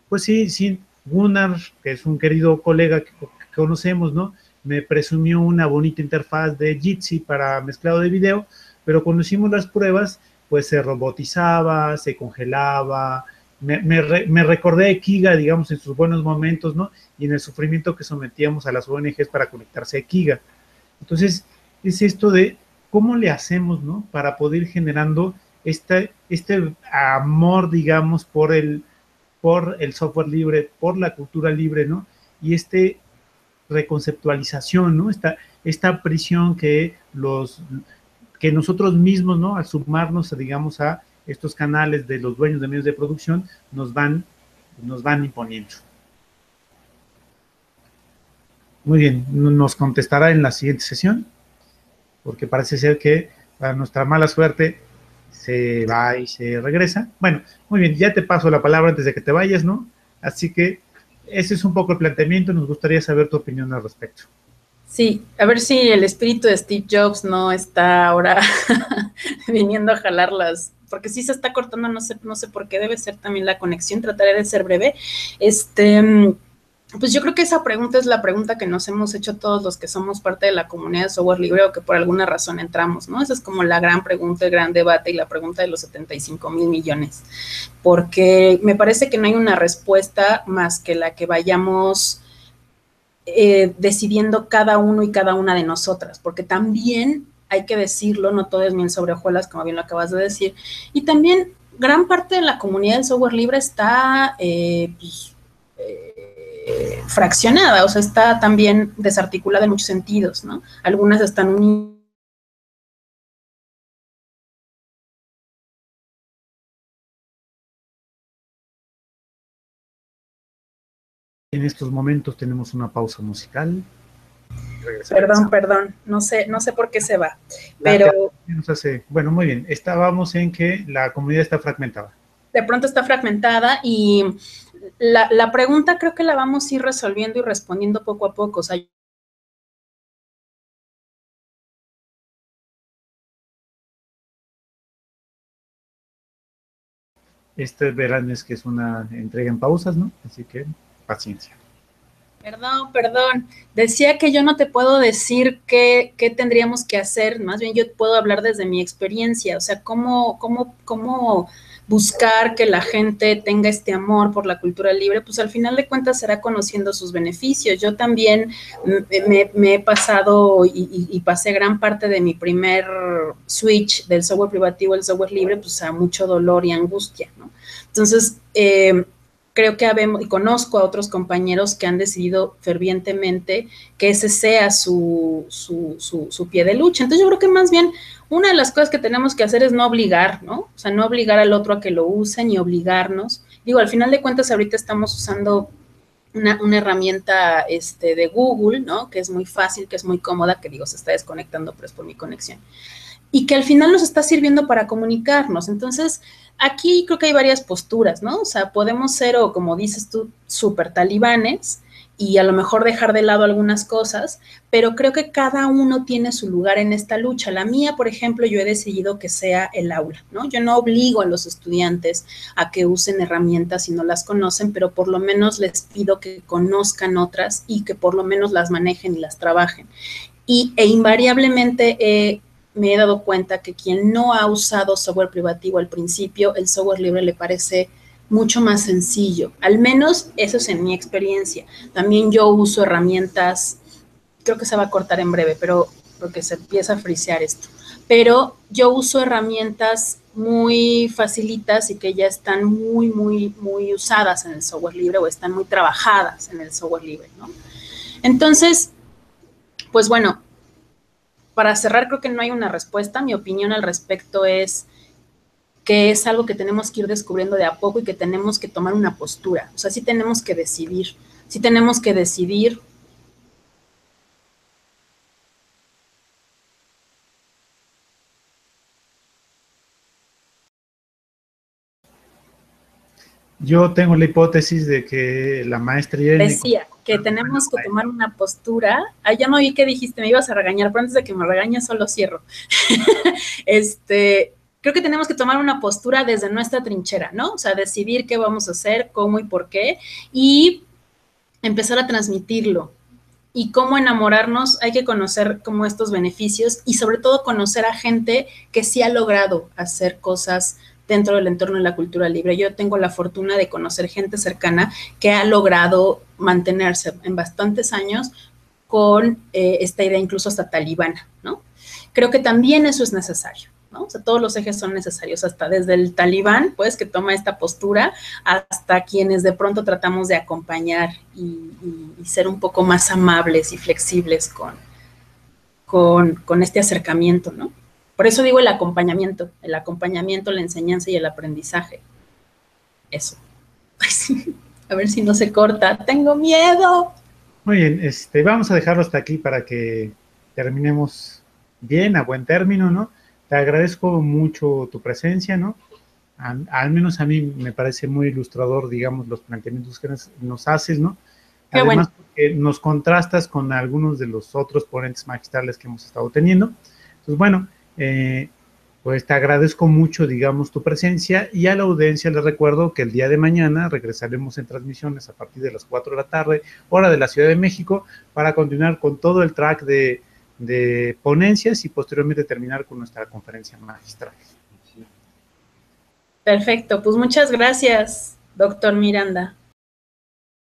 Pues sí, Gunnar, que es un querido colega que conocemos, ¿no? Me presumió una bonita interfaz de Jitsi para mezclado de video, pero cuando hicimos las pruebas, pues se robotizaba, se congelaba. Me recordé a Kiga, digamos, en sus buenos momentos, ¿no? Y en el sufrimiento que sometíamos a las ONGs para conectarse a Kiga. Entonces, es esto de cómo le hacemos, ¿no? Para poder ir generando este amor, digamos, por el software libre, por la cultura libre, ¿no? Y reconceptualización, ¿no? Esta prisión que nosotros mismos, ¿no? Al sumarnos, digamos, a estos canales de los dueños de medios de producción, nos van imponiendo. Muy bien, nos contestará en la siguiente sesión, porque parece ser que para nuestra mala suerte se va y se regresa. Bueno, muy bien, ya te paso la palabra antes de que te vayas, ¿no? Así que ese es un poco el planteamiento, nos gustaría saber tu opinión al respecto. Sí, a ver si el espíritu de Steve Jobs no está ahora viniendo a jalarlas, porque sí se está cortando, no sé por qué, debe ser también la conexión, trataré de ser breve. Pues yo creo que esa pregunta es la pregunta que nos hemos hecho todos los que somos parte de la comunidad de software libre o que por alguna razón entramos, ¿no? Esa es como la gran pregunta, el gran debate y la pregunta de los 75,000 millones, porque me parece que no hay una respuesta más que la que vayamos decidiendo cada uno y cada una de nosotras, porque también hay que decirlo, no todo es miel sobre hojuelas, como bien lo acabas de decir, y también gran parte de la comunidad del software libre está fraccionada, o sea, está también desarticulada en muchos sentidos, ¿no? Algunas están unidas. En estos momentos tenemos una pausa musical. Perdón, no sé por qué se va, pero... Bueno, muy bien, estábamos en que la comunidad está fragmentada. De pronto está fragmentada y la pregunta creo que la vamos a ir resolviendo y respondiendo poco a poco, o sea, verán es que es una entrega en pausas, ¿no? Así que paciencia. Perdón. Decía que yo no te puedo decir qué tendríamos que hacer, más bien yo puedo hablar desde mi experiencia, o sea, cómo buscar que la gente tenga este amor por la cultura libre, pues al final de cuentas será conociendo sus beneficios. Yo también me he pasado y pasé gran parte de mi primer switch del software privativo al software libre, pues a mucho dolor y angustia, ¿no? Entonces, creo que habemos, y conozco a otros compañeros que han decidido fervientemente que ese sea su pie de lucha. Entonces yo creo que más bien una de las cosas que tenemos que hacer es no obligar, ¿no? O sea, no obligar al otro a que lo use ni obligarnos. Digo, al final de cuentas ahorita estamos usando una herramienta de Google, ¿no? Que es muy fácil, que es muy cómoda, que digo, se está desconectando, pero es por mi conexión. Y que al final nos está sirviendo para comunicarnos. Entonces, aquí creo que hay varias posturas, ¿no? O sea, podemos ser, o como dices tú, súper talibanes y a lo mejor dejar de lado algunas cosas, pero creo que cada uno tiene su lugar en esta lucha. La mía, por ejemplo, yo he decidido que sea el aula, ¿no? Yo no obligo a los estudiantes a que usen herramientas si no las conocen, pero por lo menos les pido que conozcan otras y que por lo menos las manejen y las trabajen. E invariablemente me he dado cuenta que quien no ha usado software privativo al principio, el software libre le parece mucho más sencillo. Al menos eso es en mi experiencia. También yo uso herramientas, creo que se va a cortar en breve, pero porque se empieza a frisear esto. Pero yo uso herramientas muy facilitas y que ya están muy usadas en el software libre o están muy trabajadas en el software libre, ¿no? Entonces, pues bueno, para cerrar, creo que no hay una respuesta. Mi opinión al respecto es que es algo que tenemos que ir descubriendo de a poco y que tenemos que tomar una postura. O sea, sí tenemos que decidir. Yo tengo la hipótesis de que la maestra Irene... Decía que tenemos que tomar una postura. Ya no oí qué dijiste, me ibas a regañar, pero antes de que me regañes solo cierro. Creo que tenemos que tomar una postura desde nuestra trinchera, ¿no? O sea, decidir qué vamos a hacer, cómo y por qué, y empezar a transmitirlo. y cómo enamorarnos, hay que conocer como estos beneficios y sobre todo conocer a gente que sí ha logrado hacer cosas dentro del entorno de la cultura libre. Yo tengo la fortuna de conocer gente cercana que ha logrado mantenerse en bastantes años con esta idea incluso hasta talibana, ¿no? Creo que también eso es necesario, ¿no? O sea, todos los ejes son necesarios, hasta desde el talibán, pues, que toma esta postura, hasta quienes de pronto tratamos de acompañar y ser un poco más amables y flexibles con este acercamiento, ¿no? Por eso digo el acompañamiento, la enseñanza y el aprendizaje. Eso. Ay, sí. A ver si no se corta. Tengo miedo. Muy bien, vamos a dejarlo hasta aquí para que terminemos bien, a buen término, ¿no? Te agradezco mucho tu presencia, ¿no? Al menos a mí me parece muy ilustrador, digamos, los planteamientos que nos haces, ¿no? Qué bueno. Además, porque nos contrastas con algunos de los otros ponentes magistrales que hemos estado teniendo. Entonces, bueno, pues te agradezco mucho, digamos, tu presencia, y a la audiencia les recuerdo que el día de mañana regresaremos en transmisiones a partir de las 4 de la tarde, hora de la Ciudad de México, para continuar con todo el track de ponencias y posteriormente terminar con nuestra conferencia magistral. Perfecto, pues muchas gracias, doctor Miranda.